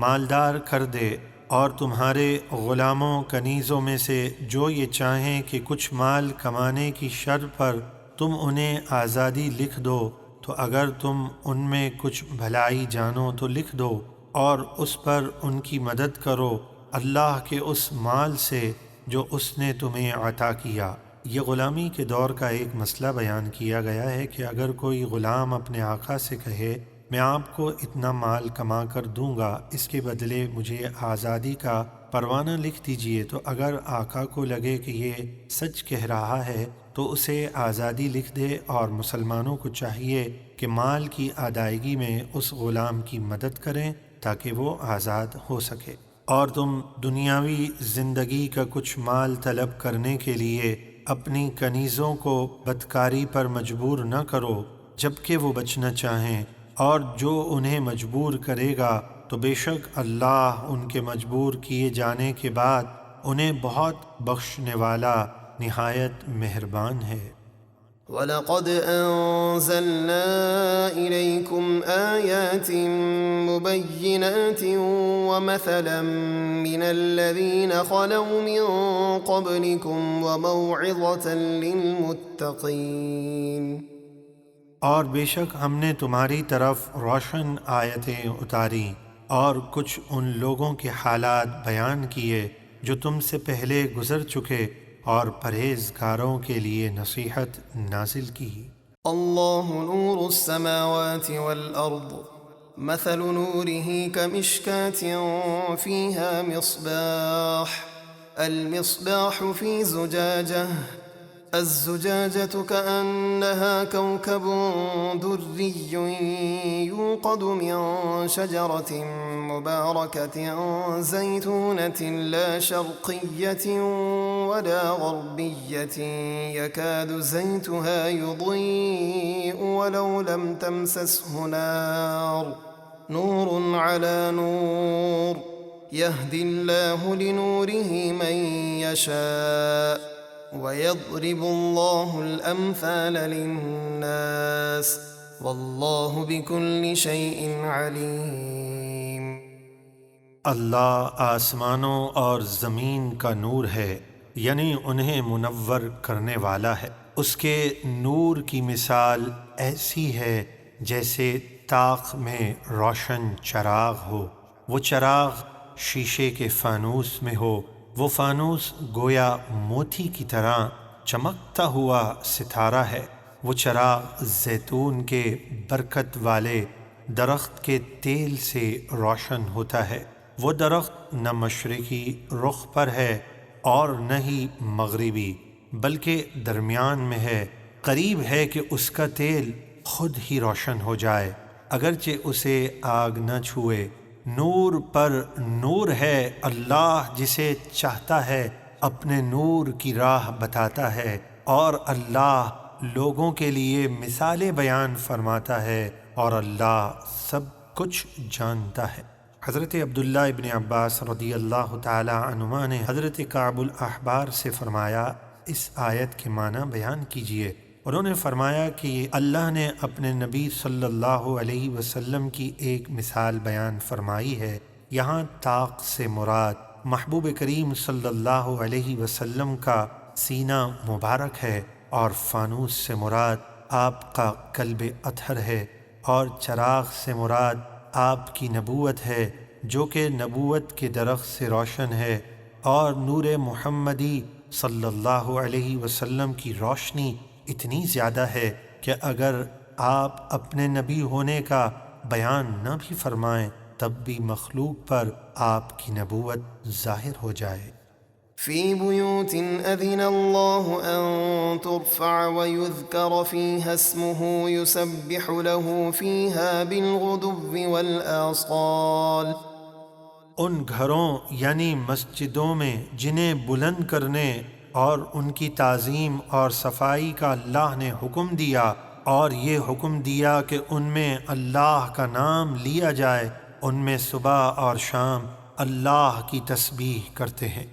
[SPEAKER 2] مالدار کر دے، اور تمہارے غلاموں کنیزوں میں سے جو یہ چاہیں کہ کچھ مال کمانے کی شرط پر تم انہیں آزادی لکھ دو، تو اگر تم ان میں کچھ بھلائی جانو تو لکھ دو اور اس پر ان کی مدد کرو اللہ کے اس مال سے جو اس نے تمہیں عطا کیا۔ یہ غلامی کے دور کا ایک مسئلہ بیان کیا گیا ہے کہ اگر کوئی غلام اپنے آقا سے کہے میں آپ کو اتنا مال کما کر دوں گا، اس کے بدلے مجھے آزادی کا پروانہ لکھ دیجئے، تو اگر آقا کو لگے کہ یہ سچ کہہ رہا ہے تو اسے آزادی لکھ دے، اور مسلمانوں کو چاہیے کہ مال کی ادائیگی میں اس غلام کی مدد کریں تاکہ وہ آزاد ہو سکے۔ اور تم دنیاوی زندگی کا کچھ مال طلب کرنے کے لیے اپنی کنیزوں کو بدکاری پر مجبور نہ کرو جبکہ وہ بچنا چاہیں، اور جو انہیں مجبور کرے گا تو بے شک اللہ ان کے مجبور کیے جانے کے بعد انہیں بہت بخشنے والا نہایت مہربان ہے۔
[SPEAKER 1] وَلَقَدْ أَنزَلْنَا إِلَيْكُمْ آيَاتٍ مُبَيِّنَاتٍ وَمَثَلًا مِّنَ الَّذِينَ خَلَوْا مِن قَبْلِكُمْ وَمَوْعِظَةً لِّلْمُتَّقِينَ۔
[SPEAKER 2] اور بے شک ہم نے تمہاری طرف روشن آیتیں اتاری اور کچھ ان لوگوں کے حالات بیان کیے جو تم سے پہلے گزر چکے، اور پرہیزگاروں کے لیے نصیحت نازل کی۔
[SPEAKER 1] اللہ نور السماوات والأرض مثل نوره كمشكاة فيها مصباح المصباح في زجاجة الزجاجة كأنها كوكب دري يوقد من شجرة مباركة زيتونة لا شرقية ولا غربية يكاد زيتها يضيء ولو لم تمسسه نار نور على نور يهدي الله لنوره من يشاء وَيَضْرِبُ اللَّهُ الْأَمْثَالَ لِلنَّاسِ وَاللَّهُ بِكُلِّ شَيْءٍ عَلِيمٌ۔
[SPEAKER 2] اللہ آسمانوں اور زمین کا نور ہے، یعنی انہیں منور کرنے والا ہے۔ اس کے نور کی مثال ایسی ہے جیسے طاق میں روشن چراغ ہو، وہ چراغ شیشے کے فانوس میں ہو، وہ فانوس گویا موتی کی طرح چمکتا ہوا ستارہ ہے۔ وہ چراغ زیتون کے برکت والے درخت کے تیل سے روشن ہوتا ہے۔ وہ درخت نہ مشرقی رخ پر ہے اور نہ ہی مغربی، بلکہ درمیان میں ہے، قریب ہے کہ اس کا تیل خود ہی روشن ہو جائے اگرچہ اسے آگ نہ چھوئے۔ نور پر نور ہے، اللہ جسے چاہتا ہے اپنے نور کی راہ بتاتا ہے، اور اللہ لوگوں کے لیے مثالیں بیان فرماتا ہے، اور اللہ سب کچھ جانتا ہے۔ حضرت عبداللہ ابن عباس رضی اللہ تعالی عنہما نے حضرت کعب الاحبار سے فرمایا اس آیت کے معنی بیان کیجئے۔ انہوں نے فرمایا کہ اللہ نے اپنے نبی صلی اللہ علیہ وسلم کی ایک مثال بیان فرمائی ہے۔ یہاں طاق سے مراد محبوب کریم صلی اللہ علیہ وسلم کا سینہ مبارک ہے، اور فانوس سے مراد آپ کا قلب اطہر ہے، اور چراغ سے مراد آپ کی نبوت ہے جو کہ نبوت کے درخت سے روشن ہے، اور نور محمدی صلی اللہ علیہ وسلم کی روشنی اتنی زیادہ ہے کہ اگر آپ اپنے نبی ہونے کا بیان نہ بھی فرمائیں تب بھی مخلوق پر آپ کی نبوت ظاہر ہو جائے۔
[SPEAKER 1] في بيوت أذن الله أن ترفع ويذكر فيها اسمه يسبح له فيها بالغدو والآصال۔
[SPEAKER 2] ان گھروں یعنی مسجدوں میں جنہیں بلند کرنے اور ان کی تعظیم اور صفائی کا اللہ نے حکم دیا، اور یہ حکم دیا کہ ان میں اللہ کا نام لیا جائے، ان میں صبح اور شام اللہ کی تسبیح کرتے ہیں۔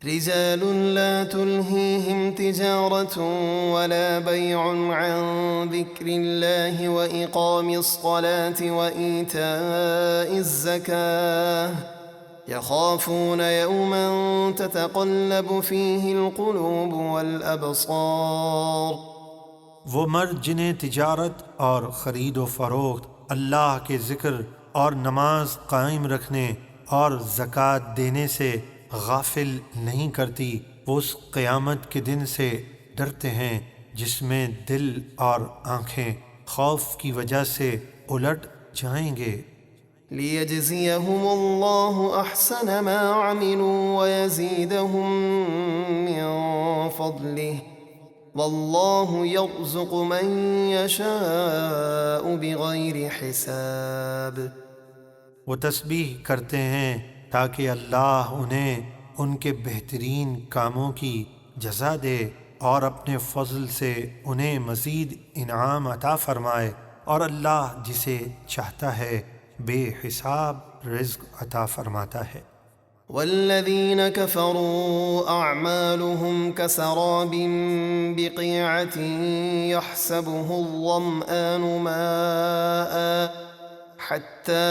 [SPEAKER 1] رجال لا تلهيهم تجارة ولا بيع عن ذكر الله وإقام الصلاة وإيتاء الزكاة يخافون يوما تتقلب فيه القلوب والأبصار۔
[SPEAKER 2] وہ مرد جنہیں تجارت اور خرید و فروخت اللہ کے ذکر اور نماز قائم رکھنے اور زکوٰۃ دینے سے غافل نہیں کرتی، وہ اس قیامت کے دن سے ڈرتے ہیں جس میں دل اور آنکھیں خوف کی وجہ سے الٹ جائیں گے۔
[SPEAKER 1] ليجزيهم الله أحسن ما عملوا ويزيدهم من فضله والله يرزق من يشاء بغير حساب۔
[SPEAKER 2] وہ تسبیح کرتے ہیں تاکہ اللہ انہیں ان کے بہترین کاموں کی جزا دے اور اپنے فضل سے انہیں مزید انعام عطا فرمائے، اور اللہ جسے چاہتا ہے بے حساب رزق عطا فرماتا ہے۔
[SPEAKER 1] والذين كفروا أعمالهم كسراب بقيعة يحسبه الظمآن ماءً حتى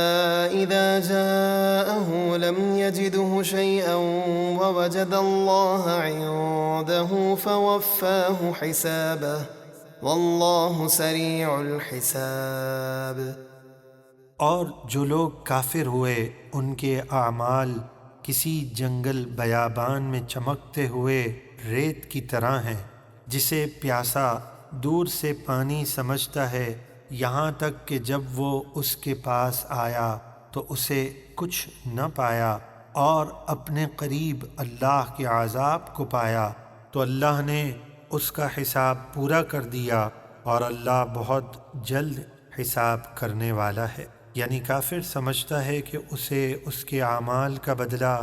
[SPEAKER 1] إذا جاءه لم يجده شيئا ووجد الله عنده فوفاه حسابه والله سريع الحساب۔
[SPEAKER 2] اور جو لوگ کافر ہوئے ان کے اعمال کسی جنگل بیابان میں چمکتے ہوئے ریت کی طرح ہیں، جسے پیاسا دور سے پانی سمجھتا ہے، یہاں تک کہ جب وہ اس کے پاس آیا تو اسے کچھ نہ پایا، اور اپنے قریب اللہ کے عذاب کو پایا تو اللہ نے اس کا حساب پورا کر دیا، اور اللہ بہت جلد حساب کرنے والا ہے۔ یعنی کافر سمجھتا ہے کہ اسے اس کے اعمال کا بدلہ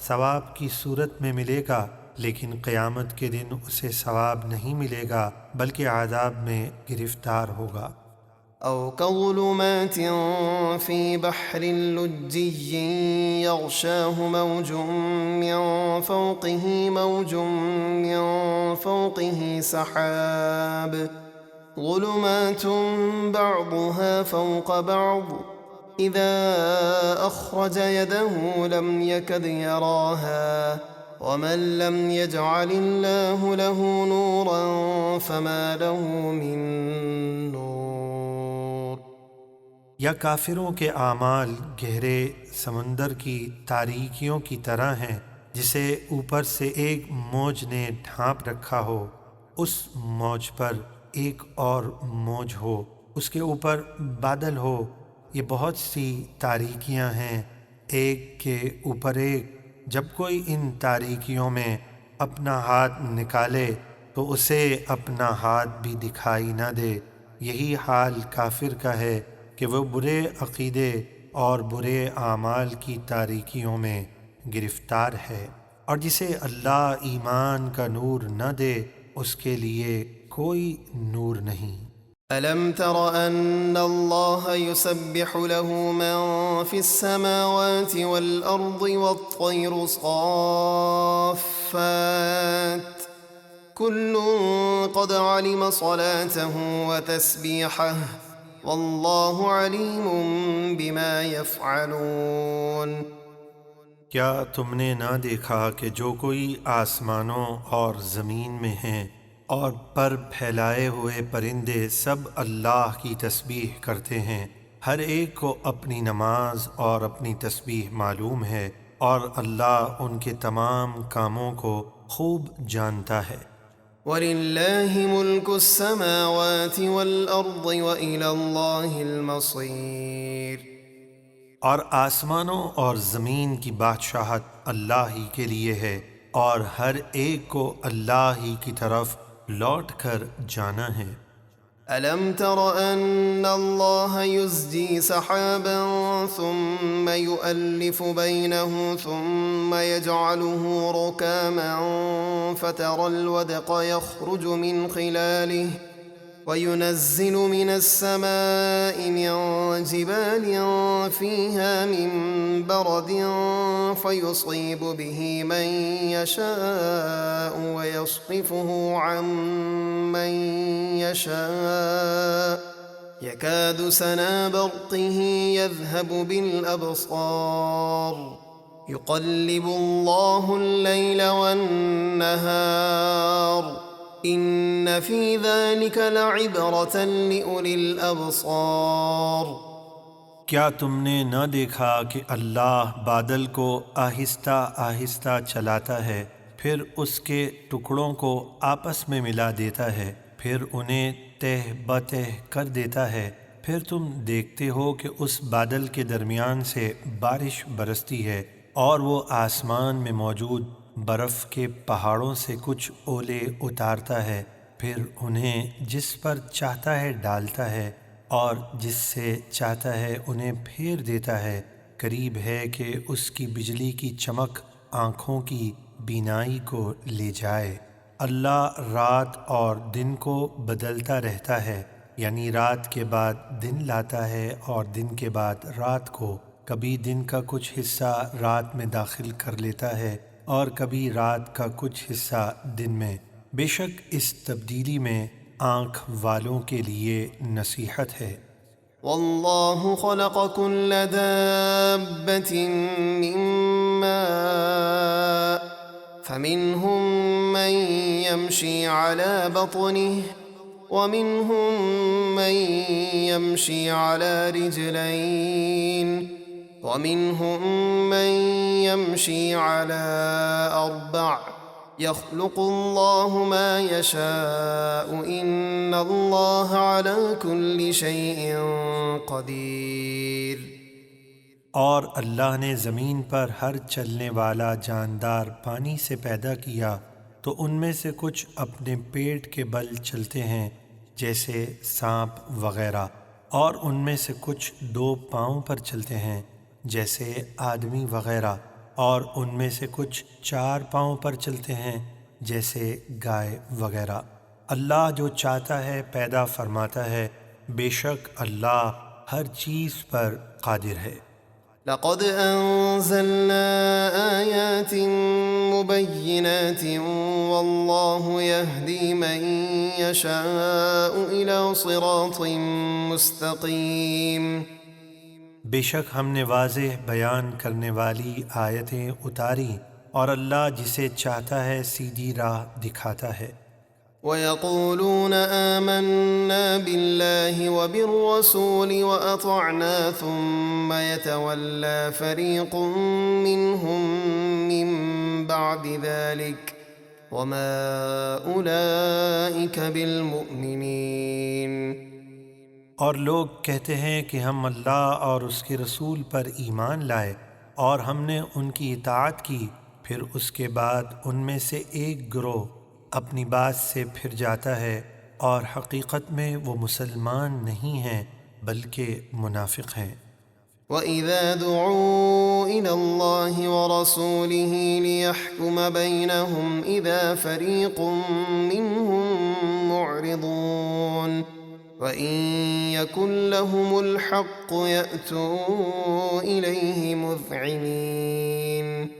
[SPEAKER 2] ثواب کی صورت میں ملے گا، لیکن قیامت کے دن اسے ثواب نہیں ملے گا بلکہ عذاب میں گرفتار ہوگا۔
[SPEAKER 1] أو كظلمات في بحر لجي يغشاه موج من فوقه موج من فوقه سحاب ظلمات بعضها فوق بعض إذا أخرج يده لم يكد يراها ومن لم يجعل الله له نورا فما له من نور۔
[SPEAKER 2] یا کافروں کے اعمال گہرے سمندر کی تاریکیوں کی طرح ہیں، جسے اوپر سے ایک موج نے ڈھانپ رکھا ہو، اس موج پر ایک اور موج ہو، اس کے اوپر بادل ہو۔ یہ بہت سی تاریکیاں ہیں ایک کے اوپر ایک، جب کوئی ان تاریکیوں میں اپنا ہاتھ نکالے تو اسے اپنا ہاتھ بھی دکھائی نہ دے۔ یہی حال کافر کا ہے کہ وہ برے عقیدے اور برے اعمال کی تاریکیوں میں گرفتار ہے، اور جسے اللہ ایمان کا نور نہ دے اس کے لیے کوئی نور نہیں۔
[SPEAKER 1] ألم تر أن الله يسبح له من في السماوات والأرض والطير صافات كل قد علم صلاته وتسبيحه والله عليم بما يفعلون۔
[SPEAKER 2] کیا تم نے نہ دیکھا کہ جو کوئی آسمانوں اور زمین میں ہیں اور پر پھیلائے ہوئے پرندے سب اللہ کی تسبیح کرتے ہیں، ہر ایک کو اپنی نماز اور اپنی تسبیح معلوم ہے، اور اللہ ان کے تمام کاموں کو خوب جانتا ہے۔
[SPEAKER 1] وَلِلَّهِ مُلْكُ السَّمَاوَاتِ وَالْأَرْضِ وَإِلَى اللَّهِ الْمَصِيرُ۔
[SPEAKER 2] اور آسمانوں اور زمین کی بادشاہت اللہ ہی کے لیے ہے، اور ہر ایک کو اللہ ہی کی طرف لوٹ کر جانا ہے۔
[SPEAKER 1] ألم تر أن الله يزجي سحابا ثم يؤلف بينه ثم يجعله ركاما فترى الودق يخرج من خلاله وينزل من السماء من جبال فيها من برد فيصيب به من يشاء ويصرفه عن من يشاء يكاد سنا برقه يذهب بالأبصار يقلب الله الليل والنهار إن في ذلك لعبرة لأولي الأبصار۔
[SPEAKER 2] کیا تم نے نہ دیکھا کہ اللہ بادل کو آہستہ آہستہ چلاتا ہے، پھر اس کے ٹکڑوں کو آپس میں ملا دیتا ہے، پھر انہیں تہ بتہ کر دیتا ہے، پھر تم دیکھتے ہو کہ اس بادل کے درمیان سے بارش برستی ہے اور وہ آسمان میں موجود برف کے پہاڑوں سے کچھ اولے اتارتا ہے، پھر انہیں جس پر چاہتا ہے ڈالتا ہے اور جس سے چاہتا ہے انہیں پھیر دیتا ہے۔ قریب ہے کہ اس کی بجلی کی چمک آنکھوں کی بینائی کو لے جائے۔ اللہ رات اور دن کو بدلتا رہتا ہے، یعنی رات کے بعد دن لاتا ہے اور دن کے بعد رات کو، کبھی دن کا کچھ حصہ رات میں داخل کر لیتا ہے اور کبھی رات کا کچھ حصہ دن میں۔ بے شک اس تبدیلی میں آنکھ والوں کے لیے نصیحت ہے۔
[SPEAKER 1] والله خلق كل دابة من ماء فمنهم من يمشي على بطنه ومنهم من يمشي على رجلين ومنهم من يمشي على أربع يخلق الله ما يشاء إن الله على كل شيء قدير۔
[SPEAKER 2] اور اللہ نے زمین پر ہر چلنے والا جاندار پانی سے پیدا کیا، تو ان میں سے کچھ اپنے پیٹ کے بل چلتے ہیں جیسے سانپ وغیرہ، اور ان میں سے کچھ 2 پاؤں پر چلتے ہیں جیسے آدمی وغیرہ، اور ان میں سے کچھ 4 پاؤں پر چلتے ہیں جیسے گائے وغیرہ۔ اللہ جو چاہتا ہے پیدا فرماتا ہے، بے شک اللہ ہر چیز پر قادر ہے۔
[SPEAKER 1] لقد أنزلنا آيات مبينات والله يهدي من يشاء إلى صراط مستقيم۔
[SPEAKER 2] بے شک ہم نے واضح بیان کرنے والی آیتیں اتاری اور اللہ جسے چاہتا ہے سیدھی راہ دکھاتا ہے۔
[SPEAKER 1] ويقولون آمنا بالله وبالرسول وأطعنا ثم يتولى فريق منهم من بعد ذلك وما أولئك بالمؤمنين۔
[SPEAKER 2] اور لوگ کہتے ہیں کہ ہم اللہ اور اس کے رسول پر ایمان لائے اور ہم نے ان کی اطاعت کی، پھر اس کے بعد ان میں سے ایک گروہ اپنی بات سے پھر جاتا ہے اور حقیقت میں وہ مسلمان نہیں ہیں بلکہ منافق ہیں۔
[SPEAKER 1] وَإِذَا دُعُوا إِلَى اللَّهِ وَرَسُولِهِ لِيَحْكُمَ بَيْنَهُمْ إِذَا فَرِيقٌ مِّنْهُمْ مُعْرِضُونَ وَإِن يَكُن لَّهُمُ الْحَقُّ يَأْتُوا إِلَيْهِ مُذْعِنِينَ۔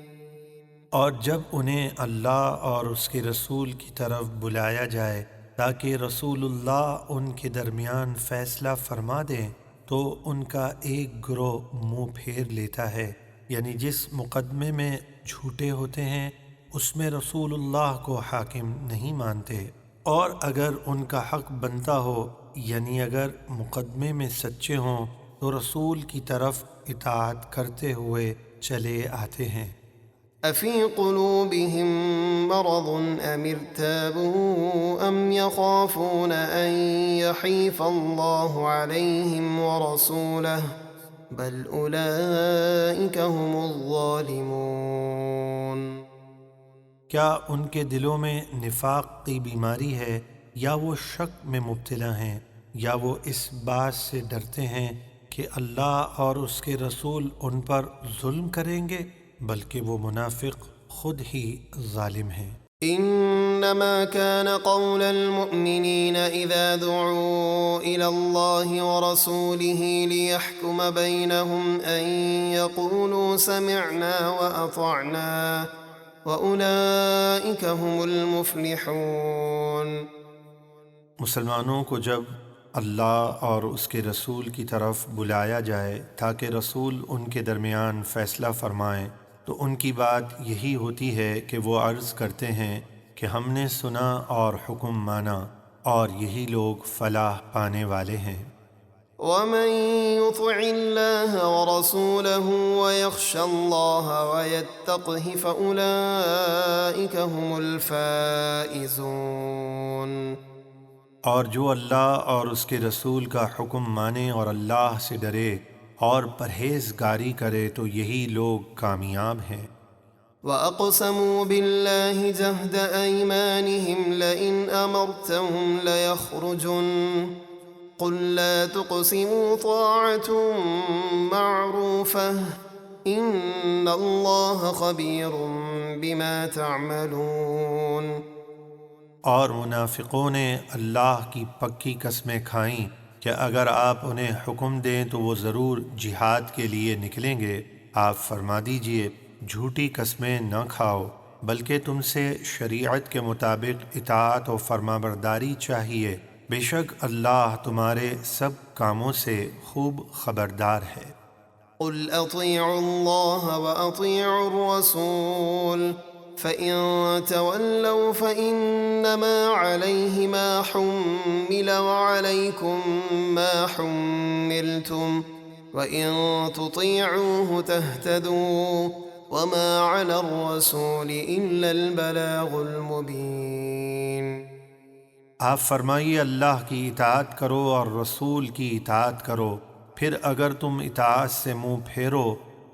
[SPEAKER 2] اور جب انہیں اللہ اور اس کے رسول کی طرف بلایا جائے تاکہ رسول اللہ ان کے درمیان فیصلہ فرما دیں، تو ان کا ایک گروہ منہ پھیر لیتا ہے، یعنی جس مقدمے میں جھوٹے ہوتے ہیں اس میں رسول اللہ کو حاکم نہیں مانتے، اور اگر ان کا حق بنتا ہو یعنی اگر مقدمے میں سچے ہوں تو رسول کی طرف اطاعت کرتے ہوئے چلے آتے ہیں۔
[SPEAKER 1] أفي قلوبهم مرض أم ارتابوا أم يخافون أن يحيف الله عليهم ورسوله بل أولئك هم الظالمون۔
[SPEAKER 2] کیا ان کے دلوں میں نفاق کی بیماری ہے، یا وہ شک میں مبتلا ہیں، یا وہ اس بات سے ڈرتے ہیں کہ اللہ اور اس کے رسول ان پر ظلم کریں گے؟ بلکہ وہ منافق خود ہی ظالم ہیں۔
[SPEAKER 1] إنما كان قول المؤمنين إذا دعوا إلى الله ورسوله ليحكم بينهم أن يقولوا سمعنا وأطعنا وأولئك هم المفلحون۔
[SPEAKER 2] مسلمانوں کو جب اللہ اور اس کے رسول کی طرف بلایا جائے تاکہ رسول ان کے درمیان فیصلہ فرمائیں، تو ان کی بات یہی ہوتی ہے کہ وہ عرض کرتے ہیں کہ ہم نے سنا اور حکم مانا، اور یہی لوگ فلاح پانے والے ہیں۔
[SPEAKER 1] ومن يطع الله ورسوله ويخشى الله ويتقه فأولئك هم الفائزون۔
[SPEAKER 2] اور جو اللہ اور اس کے رسول کا حکم مانے اور اللہ سے ڈرے اور پرہیزگاری کرے تو یہی لوگ کامیاب ہیں۔
[SPEAKER 1] وَأَقْسَمُوا بِاللَّهِ جَهْدَ أَيْمَانِهِمْ لَئِنْ أَمَرْتَهُمْ لَيَخْرُجُنَّ قُلْ لَا تُقْسِمُوا طَاعَةٌ مَّعْرُوفَةٌ إِنَّ اللَّهَ خَبِيرٌ بِمَا تَعْمَلُونَ۔
[SPEAKER 2] اور منافقوں نے اللہ کی پکی قسمیں کھائیں کہ اگر آپ انہیں حکم دیں تو وہ ضرور جہاد کے لیے نکلیں گے۔ آپ فرما دیجئے جھوٹی قسمیں نہ کھاؤ، بلکہ تم سے شریعت کے مطابق اطاعت و فرمانبرداری چاہیے، بے شک اللہ تمہارے سب کاموں سے خوب خبردار ہے۔
[SPEAKER 1] قُلْ أَطِيعُوا اللَّهَ وَأَطِيعُوا الرَّسُولَ فَإِن تَوَلَّوْا فَإِنَّمَا عَلَيْهِ مَا حُمِّلَ وَعَلَيْكُمْ مَا حُمِّلْتُمْ وَإِن تُطِيعُوهُ تَهْتَدُوا وَمَا عَلَى الرَّسُولِ إِلَّا الْبَلَاغُ الْمُبِينُ۔
[SPEAKER 2] آپ فرمائیے اللہ کی اطاعت کرو اور رسول کی اطاعت کرو، پھر اگر تم اطاعت سے منہ پھیرو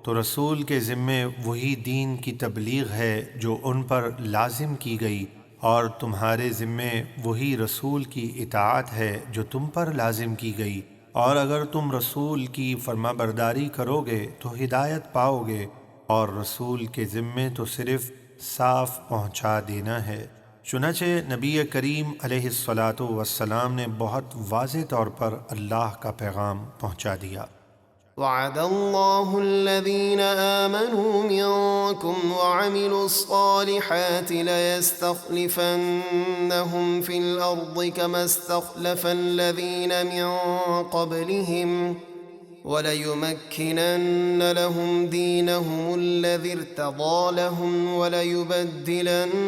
[SPEAKER 2] تو رسول کے ذمے وہی دین کی تبلیغ ہے جو ان پر لازم کی گئی، اور تمہارے ذمے وہی رسول کی اطاعت ہے جو تم پر لازم کی گئی، اور اگر تم رسول کی فرمانبرداری کرو گے تو ہدایت پاؤ گے، اور رسول کے ذمے تو صرف صاف پہنچا دینا ہے۔ چنانچہ نبی کریم علیہ الصلاۃ نے بہت واضح طور پر اللہ کا پیغام پہنچا دیا۔
[SPEAKER 1] وعد الله الذين آمنوا منكم وعملوا الصالحات ليستخلفنهم في الأرض كما استخلف الذين من قبلهم وليمكنن لهم دينهم الذي ارتضى لهم وليبدلنهم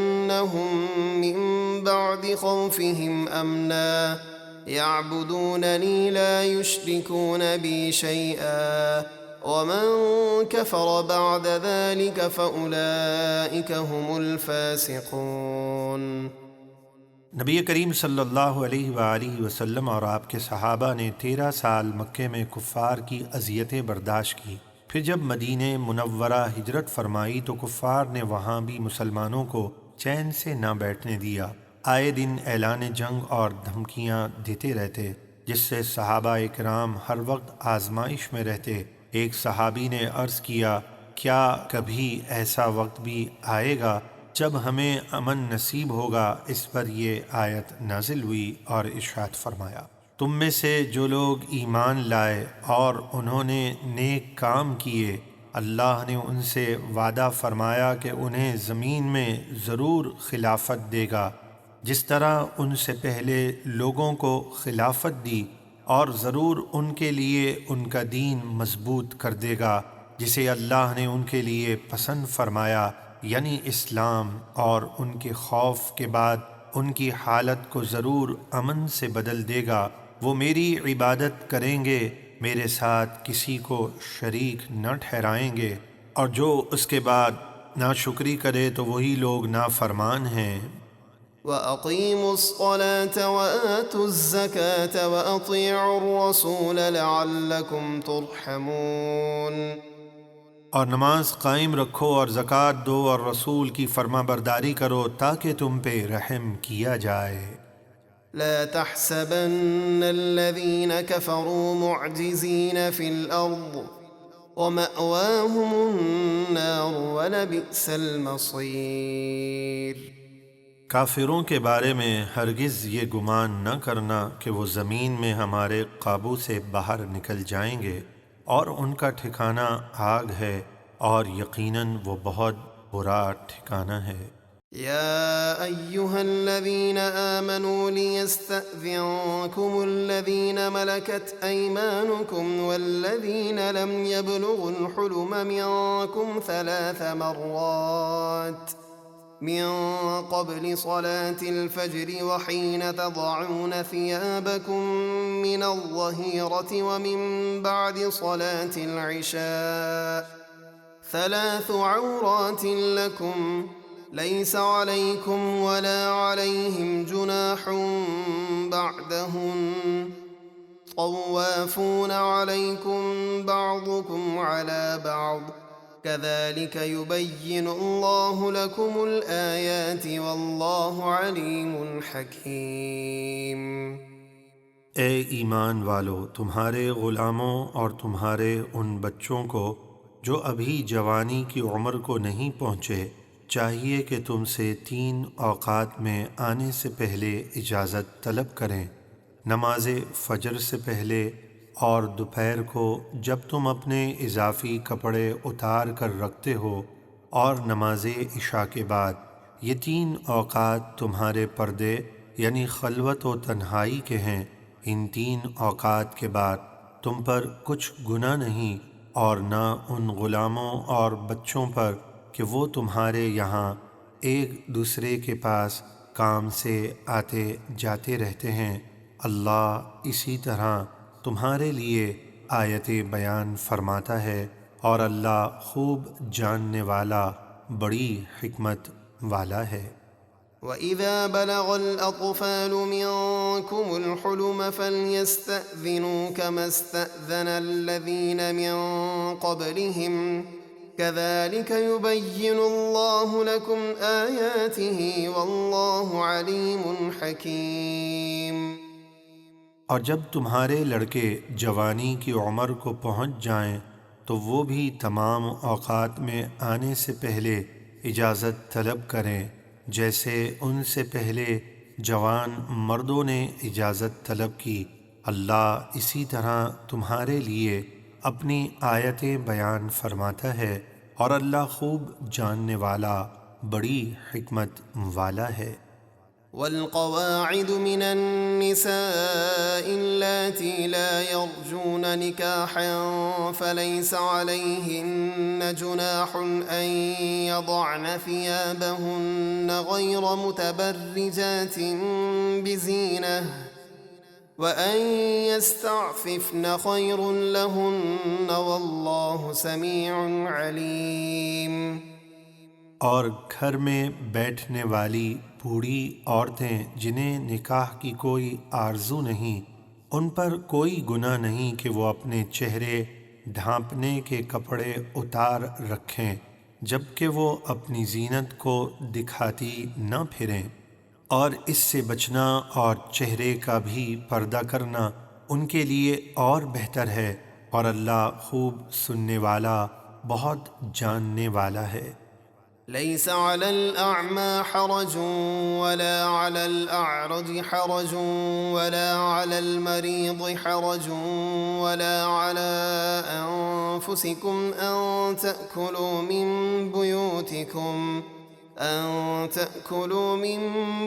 [SPEAKER 1] من بعد خوفهم أمنا يعبدونني لا يشركون بي شيئا ومن كفر بعد ذلك فأولئك هم الفاسقون۔
[SPEAKER 2] نبی کریم صلی اللہ علیہ وآلہ وسلم اور آپ کے صحابہ نے 13 سال مکے میں کفار کی اذیتیں برداشت کی، پھر جب مدینہ منورہ ہجرت فرمائی تو کفار نے وہاں بھی مسلمانوں کو چین سے نہ بیٹھنے دیا، آئے دن اعلان جنگ اور دھمکیاں دیتے رہتے، جس سے صحابہ اکرام ہر وقت آزمائش میں رہتے۔ ایک صحابی نے عرض کیا، کیا کبھی ایسا وقت بھی آئے گا جب ہمیں امن نصیب ہوگا؟ اس پر یہ آیت نازل ہوئی اور ارشاد فرمایا، تم میں سے جو لوگ ایمان لائے اور انہوں نے نیک کام کیے، اللہ نے ان سے وعدہ فرمایا کہ انہیں زمین میں ضرور خلافت دے گا، جس طرح ان سے پہلے لوگوں کو خلافت دی، اور ضرور ان کے لیے ان کا دین مضبوط کر دے گا جسے اللہ نے ان کے لیے پسند فرمایا، یعنی اسلام، اور ان کے خوف کے بعد ان کی حالت کو ضرور امن سے بدل دے گا۔ وہ میری عبادت کریں گے، میرے ساتھ کسی کو شریک نہ ٹھہرائیں گے، اور جو اس کے بعد ناشکری کرے تو وہی لوگ نافرمان ہیں۔
[SPEAKER 1] وَأَقِيمُوا الصَّلَاةَ وَآتُوا الزَّكَاةَ وَأَطِيعُوا الرَّسُولَ لَعَلَّكُمْ تُرْحَمُونَ۔
[SPEAKER 2] اور نماز قائم رکھو اور زکوٰۃ دو اور رسول کی فرما برداری کرو تاکہ تم پہ رحم کیا جائے۔
[SPEAKER 1] لا تحسبن الذين كفروا معجزين في الأرض ومأواهم النار ولبئس المصير۔
[SPEAKER 2] کافروں کے بارے میں ہرگز یہ گمان نہ کرنا کہ وہ زمین میں ہمارے قابو سے باہر نکل جائیں گے، اور ان کا ٹھکانہ آگ ہے، اور یقیناً وہ بہت برا ٹھکانہ ہے۔
[SPEAKER 1] يا أيها الذين آمنوا ليستأذنكم الذين ملكت أيمانكم والذين لم يبلغوا الحلم منكم 3 مرات من قبل صلاة الفجر وحين تضعون ثيابكم من الظهيرة ومن بعد صلاة العشاء 3 عورات لكم ليس عليكم ولا عليهم جناح بعدهن طوافون عليكم بعضكم على بعض كذلك يبين الله لكم الآيات والله عليم حكيم۔
[SPEAKER 2] اے ایمان والو، تمہارے غلاموں اور تمہارے ان بچوں کو جو ابھی جوانی کی عمر کو نہیں پہنچے چاہیے کہ تم سے 3 اوقات میں آنے سے پہلے اجازت طلب کریں، نماز فجر سے پہلے اور دوپہر کو جب تم اپنے اضافی کپڑے اتار کر رکھتے ہو، اور نماز عشاء کے بعد۔ یہ 3 اوقات تمہارے پردے یعنی خلوت و تنہائی کے ہیں۔ ان 3 اوقات کے بعد تم پر کچھ گناہ نہیں، اور نہ ان غلاموں اور بچوں پر کہ وہ تمہارے یہاں ایک دوسرے کے پاس کام سے آتے جاتے رہتے ہیں۔ اللہ اسی طرح تمہارے لیے آیتیں بیان فرماتا ہے، اور اللہ خوب جاننے والا بڑی حکمت والا ہے۔
[SPEAKER 1] وَإِذَا بَلَغَ الْأَطْفَالُ مِنكُمُ الْحُلُمَ فَلْيَسْتَأْذِنُوا كَمَا اسْتَأْذَنَ الَّذِينَ مِن قَبْلِهِمْ كَذَلِكَ يُبَيِّنُ اللَّهُ لَكُمْ آيَاتِهِ وَاللَّهُ عَلِيمٌ حَكِيمٌ۔
[SPEAKER 2] اور جب تمہارے لڑکے جوانی کی عمر کو پہنچ جائیں تو وہ بھی تمام اوقات میں آنے سے پہلے اجازت طلب کریں، جیسے ان سے پہلے جوان مردوں نے اجازت طلب کی۔ اللہ اسی طرح تمہارے لیے اپنی آیتیں بیان فرماتا ہے، اور اللہ خوب جاننے والا بڑی حکمت والا ہے۔
[SPEAKER 1] والقواعد من النساء اللاتي لا يرجون نكاحا فليس عليهن جناح أن يضعن ثيابهن غير متبرجات بزينة وأن يستعففن خير لهن والله سميع عليم۔
[SPEAKER 2] اور گھر میں بیٹھنے والی بوڑھی عورتیں جنہیں نکاح کی کوئی آرزو نہیں، ان پر کوئی گناہ نہیں کہ وہ اپنے چہرے ڈھانپنے کے کپڑے اتار رکھیں جبکہ وہ اپنی زینت کو دکھاتی نہ پھریں، اور اس سے بچنا اور چہرے کا بھی پردہ کرنا ان کے لیے اور بہتر ہے، اور اللہ خوب سننے والا بہت جاننے والا ہے۔
[SPEAKER 1] ليس على الأعمى حرج ولا على الأعرج حرج ولا على المريض حرج ولا على أنفسكم أن تأكلوا من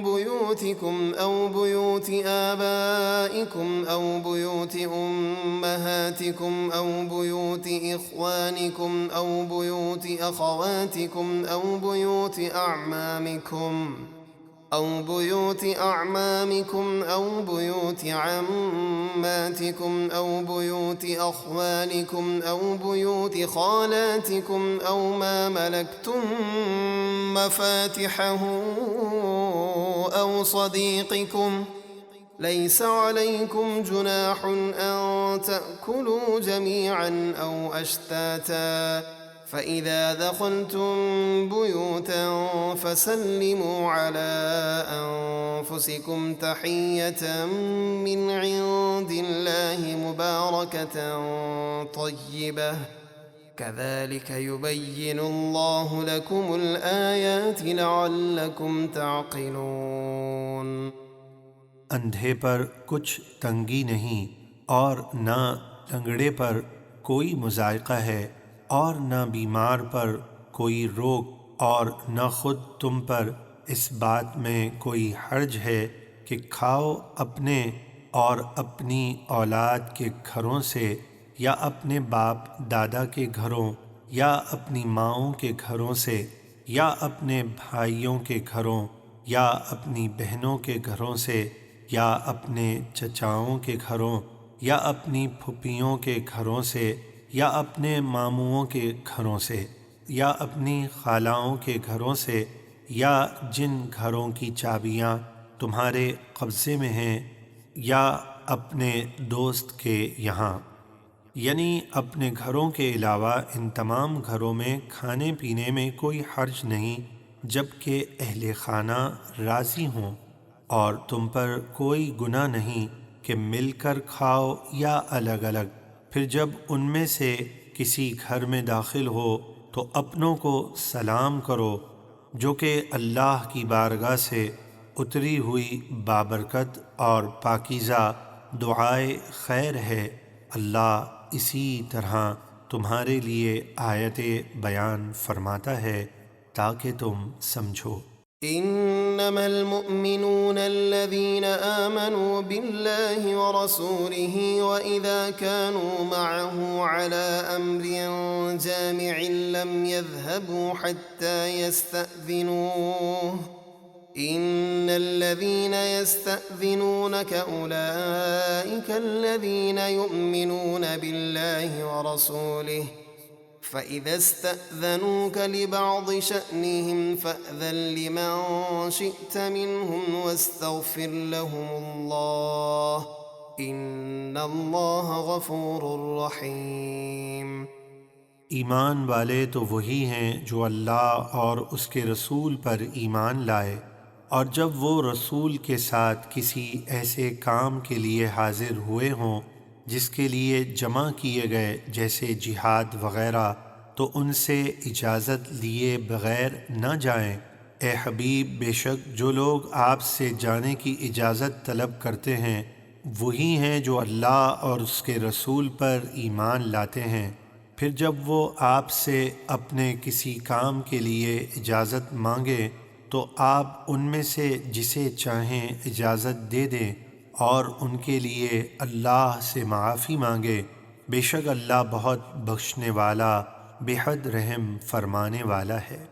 [SPEAKER 1] بيوتكم أو بيوت آبائكم أو بيوت أمهاتكم أو بيوت إخوانكم أو بيوت أخواتكم أو بيوت أعمامكم أو بيوت أعمامكم أو بيوت عماتكم أو بيوت أخوالكم أو بيوت خالاتكم أو ما ملكتم مفاتحه أو صديقكم ليس عليكم جناح أن تأكلوا جميعا أو أشتاتا فإذا دخلتم بيوتا فسلموا على أنفسكم تحية من عند الله مباركة طيبة كذلك يبين الله لكم الآيات لعلكم تعقلون۔
[SPEAKER 2] اندھے پر کچھ تنگی نہیں اور نہ لنگڑے پر کوئی مضائقہ ہے اور نہ بیمار پر کوئی روک اور نہ خود تم پر اس بات میں کوئی حرج ہے کہ کھاؤ اپنے اور اپنی اولاد کے گھروں سے یا اپنے باپ دادا کے گھروں یا اپنی ماؤں کے گھروں سے یا اپنے بھائیوں کے گھروں یا اپنی بہنوں کے گھروں سے یا اپنے چچاؤں کے گھروں یا اپنی پھوپھیوں کے گھروں سے یا اپنے ماموؤں کے گھروں سے یا اپنی خالاؤں کے گھروں سے یا جن گھروں کی چابیاں تمہارے قبضے میں ہیں یا اپنے دوست کے یہاں، یعنی اپنے گھروں کے علاوہ ان تمام گھروں میں کھانے پینے میں کوئی حرج نہیں جب کہ اہل خانہ راضی ہوں، اور تم پر کوئی گناہ نہیں کہ مل کر کھاؤ یا الگ الگ۔ پھر جب ان میں سے کسی گھر میں داخل ہو تو اپنوں کو سلام کرو، جو کہ اللہ کی بارگاہ سے اتری ہوئی بابرکت اور پاکیزہ دعائے خیر ہے۔ اللہ اسی طرح تمہارے لیے آیتیں بیان فرماتا ہے تاکہ تم سمجھو۔
[SPEAKER 1] انما المؤمنون الذين آمنوا بالله ورسوله واذا كانوا معه على امر جامع لم يذهبوا حتى يستأذنوه ان الذين يستأذنونك اولئك الذين يؤمنون بالله ورسوله فإذا استأذنوك لبعض شأنهم فأذن لمن شئت منهم واستغفر لهم الله إن الله غفور رحيم۔
[SPEAKER 2] ایمان والے تو وہی ہیں جو اللہ اور اس کے رسول پر ایمان لائے، اور جب وہ رسول کے ساتھ کسی ایسے کام کے لیے حاضر ہوئے ہوں جس کے لیے جمع کیے گئے جیسے جہاد وغیرہ، تو ان سے اجازت لیے بغیر نہ جائیں۔ اے حبیب، بے شک جو لوگ آپ سے جانے کی اجازت طلب کرتے ہیں وہی ہیں جو اللہ اور اس کے رسول پر ایمان لاتے ہیں۔ پھر جب وہ آپ سے اپنے کسی کام کے لیے اجازت مانگیں تو آپ ان میں سے جسے چاہیں اجازت دے دیں اور ان کے لیے اللہ سے معافی مانگے، بے شک اللہ بہت بخشنے والا بے حد رحم فرمانے والا ہے۔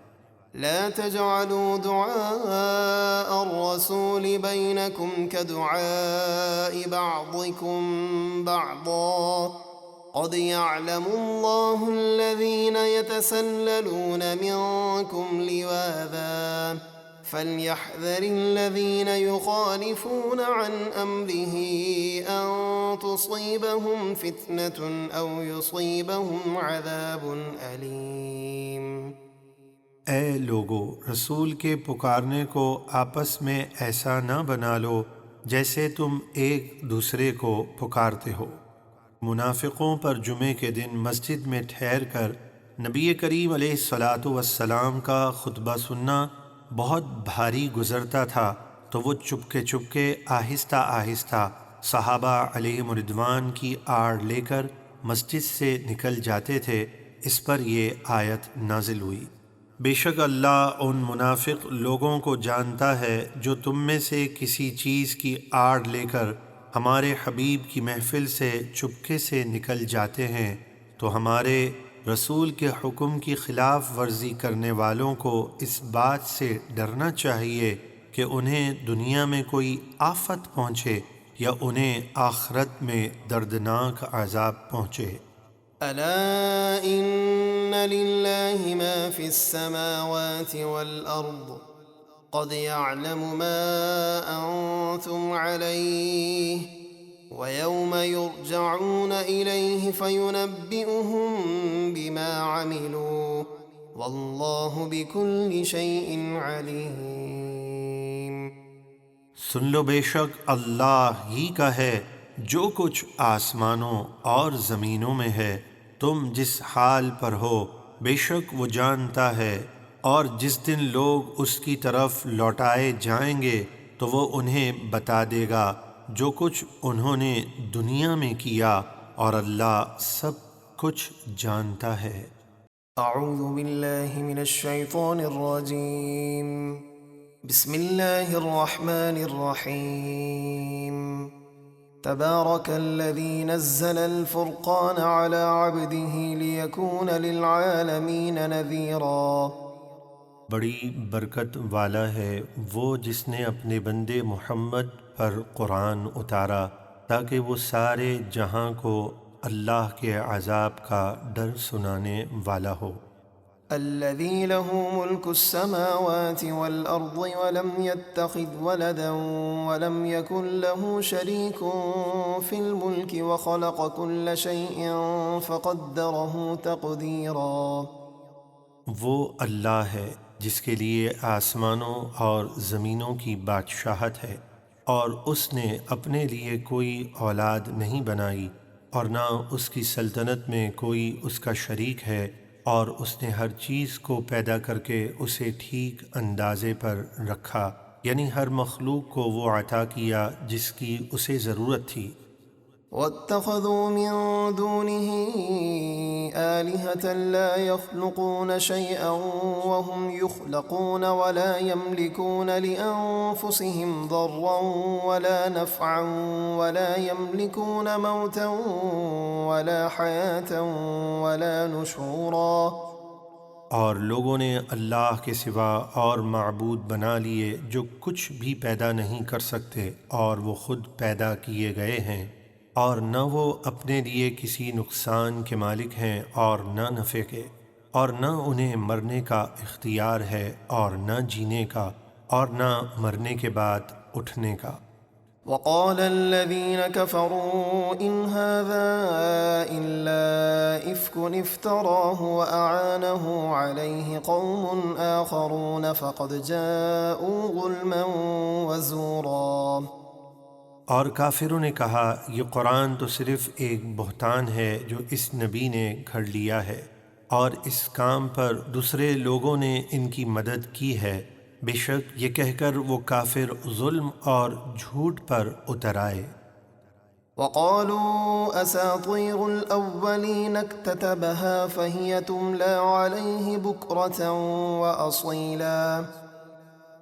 [SPEAKER 1] لا تجعلوا دعاء الرسول بينكم كدعاء بعضكم بعضا قد يعلم الله الذين يتسللون منكم لواذا فليحذر الذين يخالفون عن أمره أن تصيبهم فتنة أو يصيبهم عذاب أليم۔
[SPEAKER 2] اے لوگو، رسول کے پکارنے کو آپس میں ایسا نہ بنا لو جیسے تم ایک دوسرے کو پکارتے ہو۔ منافقوں پر جمعے کے دن مسجد میں ٹھہر کر نبی کریم علیہ السلام کا خطبہ سننا بہت بھاری گزرتا تھا، تو وہ چپکے آہستہ آہستہ صحابہ علیہم رضوان کی آڑ لے کر مسجد سے نکل جاتے تھے۔ اس پر یہ آیت نازل ہوئی، بے شک اللہ ان منافق لوگوں کو جانتا ہے جو تم میں سے کسی چیز کی آڑ لے کر ہمارے حبیب کی محفل سے چپکے سے نکل جاتے ہیں، تو ہمارے رسول کے حکم کی خلاف ورزی کرنے والوں کو اس بات سے ڈرنا چاہیے کہ انہیں دنیا میں کوئی آفت پہنچے یا انہیں آخرت میں دردناک عذاب پہنچے۔
[SPEAKER 1] ألا إن لله ما في السماوات والأرض قد يعلم ما أنتم عليه ويوم يرجعون إليه فينبئهم بما عملوا والله بكل شيء عليم۔
[SPEAKER 2] سن لو بے شک اللہ ہی کا ہے جو کچھ آسمانوں اور زمینوں میں ہے، تم جس حال پر ہو بے شک وہ جانتا ہے، اور جس دن لوگ اس کی طرف لوٹائے جائیں گے تو وہ انہیں بتا دے گا جو کچھ انہوں نے دنیا میں کیا، اور اللہ سب کچھ جانتا ہے۔
[SPEAKER 1] اعوذ باللہ من الشیطان الرجیم، بسم اللہ الرحمن الرحیم۔ تبارک الذی نزل الفرقان على عبده ليكون للعالمین نذیرا۔
[SPEAKER 2] بڑی برکت والا ہے وہ جس نے اپنے بندے محمد پر قرآن اتارا تاکہ وہ سارے جہاں کو اللہ کے عذاب کا ڈر سنانے والا ہو۔
[SPEAKER 1] الذي له ملك السماوات والأرض ولم يتخذ ولدا ولم يكن له شريك في الملك وخلق كل شيء فقدره تقديرا۔
[SPEAKER 2] وہ اللہ ہے جس کے لیے آسمانوں اور زمینوں کی بادشاہت ہے، اور اس نے اپنے لیے کوئی اولاد نہیں بنائی، اور نہ اس کی سلطنت میں کوئی اس کا شریک ہے، اور اس نے ہر چیز کو پیدا کر کے اسے ٹھیک اندازے پر رکھا، یعنی ہر مخلوق کو وہ عطا کیا جس کی اسے ضرورت تھی۔
[SPEAKER 1] واتخذوا من دونه آلهة لا يخلقون شيئا وهم يخلقون ولا يملكون لأنفسهم ضرا ولا نفعا ولا يملكون موتا ولا حياة ولا نشورا۔
[SPEAKER 2] اور لوگوں نے اللہ کے سوا اور معبود بنا لیے جو کچھ بھی پیدا نہیں کر سکتے، اور وہ خود پیدا کیے گئے ہیں، اور نہ وہ اپنے لیے کسی نقصان کے مالک ہیں اور نہ نفع کے، اور نہ انہیں مرنے کا اختیار ہے اور نہ جینے کا، اور نہ مرنے کے بعد اٹھنے کا۔
[SPEAKER 1] وقال الذين كفروا إن هذا إلا إفك افتراه وأعانه عليه قوم آخرون فقد جاءوا ظلما وزورا۔
[SPEAKER 2] اور کافروں نے کہا یہ قرآن تو صرف ایک بہتان ہے جو اس نبی نے گھڑ لیا ہے، اور اس کام پر دوسرے لوگوں نے ان کی مدد کی ہے، بے شک یہ کہہ کر وہ کافر ظلم اور جھوٹ پر اتر آئے۔
[SPEAKER 1] وقالوا أساطير الأولين اكتتبها فهي تملى عليه بكرة وأصيلا۔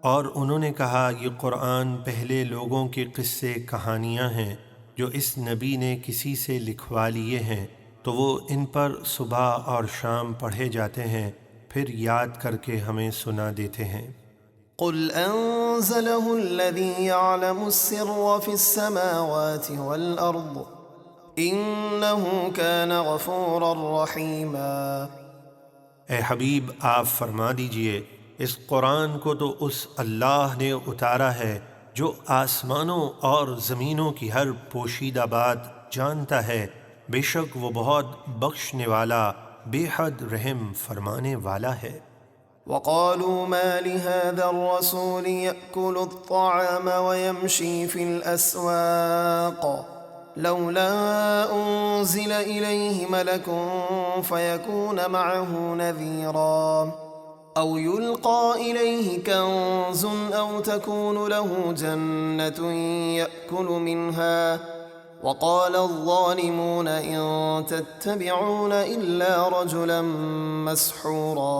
[SPEAKER 2] اور انہوں نے کہا یہ قرآن پہلے لوگوں کے قصے کہانیاں ہیں جو اس نبی نے کسی سے لکھوا لیے ہیں، تو وہ ان پر صبح اور شام پڑھے جاتے ہیں، پھر یاد کر کے ہمیں سنا دیتے ہیں۔
[SPEAKER 1] قل أنزله الذي يعلم السر في السماوات والأرض إنه كان غفورا رحيما۔
[SPEAKER 2] اے حبیب آپ فرما دیجئے اس قرآن کو تو اس اللہ نے اتارا ہے جو آسمانوں اور زمینوں کی ہر پوشیدہ بات جانتا ہے، بے شک وہ بہت بخشنے والا بے حد رحم فرمانے والا ہے۔
[SPEAKER 1] وقالوا ما لهذا الرسول يأكل الطعام ويمشي في الأسواق لولا أنزل إليه ملك فيكون معه نذيرا أو يلقى إليه كنز أو تكون له جنة يأكل منها وقال الظالمون إن تتبعون إلا رجلا مسحورا۔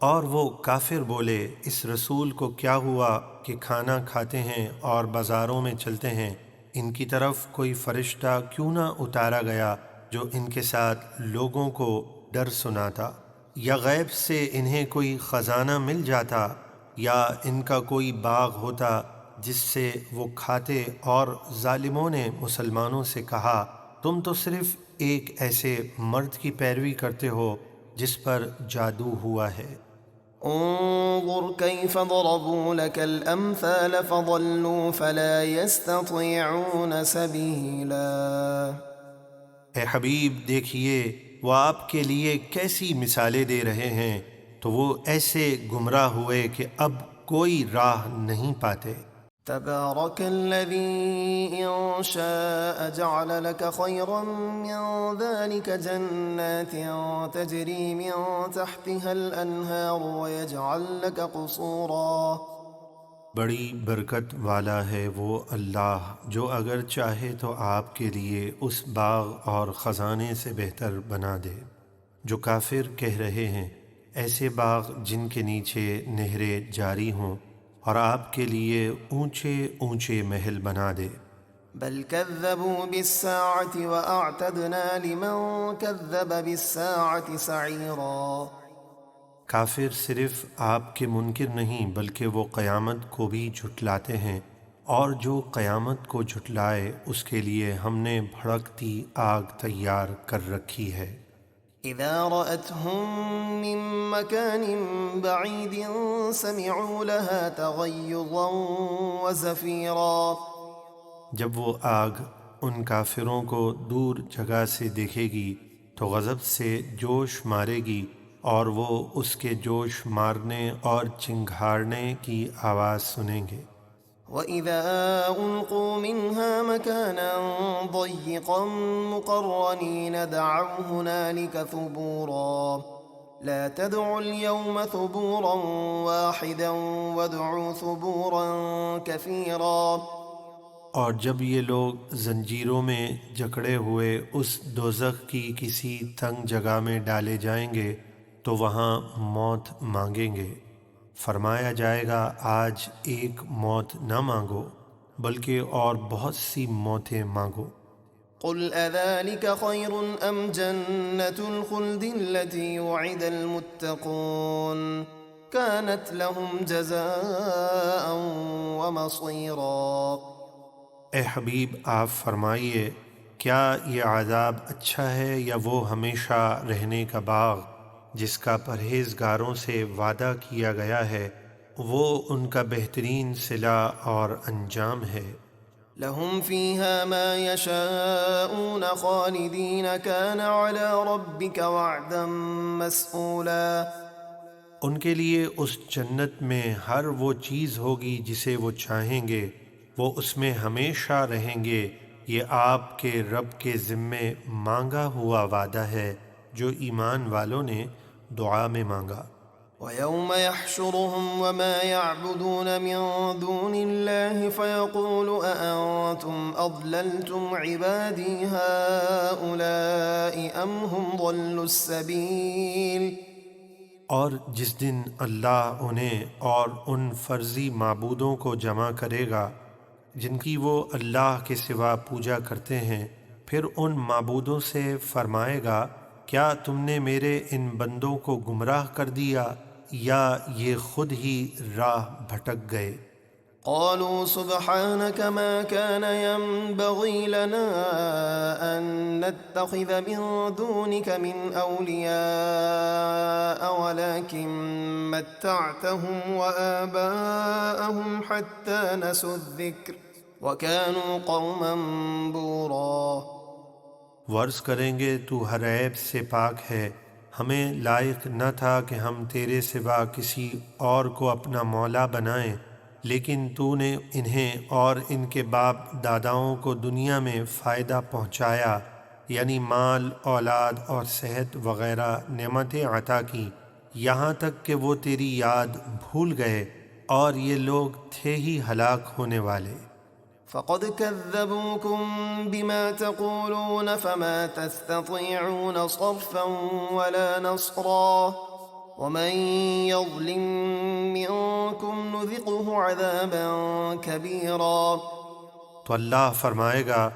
[SPEAKER 2] اور وہ کافر بولے اس رسول کو کیا ہوا کہ کھانا کھاتے ہیں اور بازاروں میں چلتے ہیں، ان کی طرف کوئی فرشتہ کیوں نہ اتارا گیا جو ان کے ساتھ لوگوں کو ڈر سناتا، یا غیب سے انہیں کوئی خزانہ مل جاتا، یا ان کا کوئی باغ ہوتا جس سے وہ کھاتے۔ اور ظالموں نے مسلمانوں سے کہا تم تو صرف ایک ایسے مرد کی پیروی کرتے ہو جس پر جادو ہوا ہے۔
[SPEAKER 1] انظر كيف ضربوا لك الأمثال فضلوا فلا يستطيعون سبيلا۔
[SPEAKER 2] اے حبیب دیکھیے وہ آپ کے لیے کیسی مثالیں دے رہے ہیں، تو وہ ایسے گمراہ ہوئے کہ اب کوئی راہ نہیں پاتے۔
[SPEAKER 1] تبارك الذي إن شاء جعل لك خيرا من ذلك جنات تجري من تحتها الأنهار ويجعل لك قصورا۔
[SPEAKER 2] بڑی برکت والا ہے وہ اللہ جو اگر چاہے تو آپ کے لیے اس باغ اور خزانے سے بہتر بنا دے۔ جو کافر کہہ رہے ہیں ایسے باغ جن کے نیچے نہریں جاری ہوں، اور آپ کے لیے اونچے اونچے محل بنا دے۔
[SPEAKER 1] بل كذبوا بالساعة وأعتدنا لمن كذب بالساعة سعيرا۔
[SPEAKER 2] کافر صرف آپ کے منکر نہیں بلکہ وہ قیامت کو بھی جھٹلاتے ہیں، اور جو قیامت کو جھٹلائے اس کے لیے ہم نے بھڑکتی آگ تیار کر رکھی ہے۔
[SPEAKER 1] إذا رأتهم من مكان بعيد سمعوا لها تغيظا وزفيرا۔
[SPEAKER 2] جب وہ آگ ان کافروں کو دور جگہ سے دیکھے گی تو غضب سے جوش مارے گی، اور وہ اس کے جوش مارنے اور چنگھاڑنے کی آواز سنیں گے۔
[SPEAKER 1] وَإِذَا أُلْقُوا مِنْهَا مَكَانًا ضَيِّقًا مُقَرَّنِينَ دَعَوْا هُنَالِكَ ثُبُورًا لَا تَدْعُوا الْيَوْمَ ثُبُورًا وَاحِدًا وَادْعُوا ثُبُورًا كَثِيرًا۔
[SPEAKER 2] اور جب یہ لوگ زنجیروں میں جکڑے ہوئے اس دوزخ کی کسی تنگ جگہ میں ڈالے جائیں گے تو وہاں موت مانگیں گے، فرمایا جائے گا آج ایک موت نہ مانگو بلکہ اور بہت سی موتیں مانگو۔
[SPEAKER 1] قل أذلك خير أم جنة الخلد التي وعد المتقون كانت لهم جزاء ومصيرا۔
[SPEAKER 2] اے حبیب آپ فرمائیے کیا یہ عذاب اچھا ہے یا وہ ہمیشہ رہنے کا باغ جس کا پرہیزگاروں سے وعدہ کیا گیا ہے، وہ ان کا بہترین صلہ اور انجام ہے۔
[SPEAKER 1] لهم فيها ما يشاءون خالدين كان على ربك وعدا مسئولا۔
[SPEAKER 2] ان کے لیے اس جنت میں ہر وہ چیز ہوگی جسے وہ چاہیں گے، وہ اس میں ہمیشہ رہیں گے، یہ آپ کے رب کے ذمے مانگا ہوا وعدہ ہے جو ایمان والوں نے دعا میں مانگا۔
[SPEAKER 1] وَيَوْمَ يَحْشُرُهُمْ وَمَا يَعْبُدُونَ مِن دُونِ اللَّهِ فَيَقُولُ أَأَنْتُمْ أَضْلَلْتُمْ عِبَادِي هَؤُلَاءِ أَمْ هُمْ ضَلُّوا السَّبِيلَ۔
[SPEAKER 2] اور جس دن اللہ انہیں اور ان فرضی معبودوں کو جمع کرے گا جن کی وہ اللہ کے سوا پوجا کرتے ہیں، پھر ان معبودوں سے فرمائے گا کیا تم نے میرے ان بندوں کو گمراہ کر دیا یا یہ خود ہی راہ بھٹک گئے؟
[SPEAKER 1] قالوا سبحانك ما كان ينبغي لنا أن نتخذ من دونك من أولياء ولكن متعتهم وآباءهم حتى نسوا الذكر وكانوا قوما بورا۔
[SPEAKER 2] ورز کریں گے تو ہر عیب سے پاک ہے، ہمیں لائق نہ تھا کہ ہم تیرے سوا کسی اور کو اپنا مولا بنائیں، لیکن تو نے انہیں اور ان کے باپ داداؤں کو دنیا میں فائدہ پہنچایا، یعنی مال، اولاد اور صحت وغیرہ نعمتیں عطا کی، یہاں تک کہ وہ تیری یاد بھول گئے، اور یہ لوگ تھے ہی ہلاک ہونے والے۔
[SPEAKER 1] فقد كذبوكم بما تقولون فما تستطيعون صرفا ولا نصرا ومن يظلم منكم نذقه عذابا كبيرا۔
[SPEAKER 2] تو اللہ فرمائے گا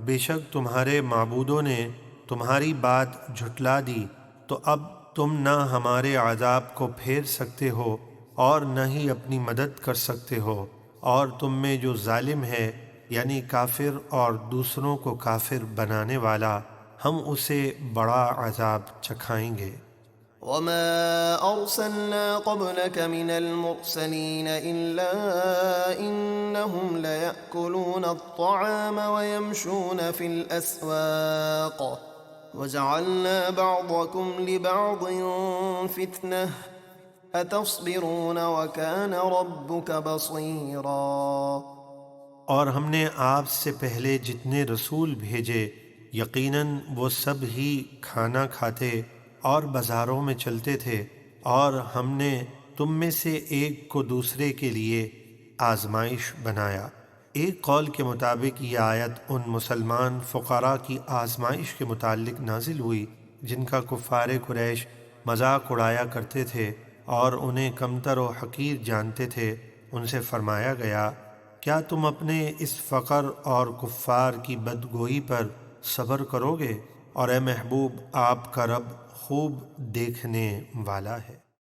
[SPEAKER 2] بے شک تمہارے معبودوں نے تمہاری بات جھٹلا دی، تو اب تم نہ ہمارے عذاب کو پھیر سکتے ہو اور نہ ہی اپنی مدد کر سکتے ہو، اور تم میں جو ظالم ہے یعنی کافر اور دوسروں کو کافر بنانے والا، ہم اسے بڑا عذاب چکھائیں گے۔
[SPEAKER 1] وما أرسلنا قبلك من المرسلين إلا إنهم ليأكلون الطعام ويمشون في الأسواق وجعلنا بعضكم لبعض فتنة أتصبرون وكان ربك بصيرا۔
[SPEAKER 2] اور ہم نے آپ سے پہلے جتنے رسول بھیجے یقیناً وہ سب ہی کھانا کھاتے اور بازاروں میں چلتے تھے، اور ہم نے تم میں سے ایک کو دوسرے کے لیے آزمائش بنایا۔ ایک قول کے مطابق یہ آیت ان مسلمان فقراء کی آزمائش کے متعلق نازل ہوئی جن کا کفار قریش مذاق اڑایا کرتے تھے اور انہیں کمتر و حقیر جانتے تھے۔ ان سے فرمایا گیا، کیا تم اپنے اس فقر اور کفار کی بدگوئی پر صبر کرو گے؟ اور اے محبوب، آپ کا رب خوب دیکھنے والا ہے۔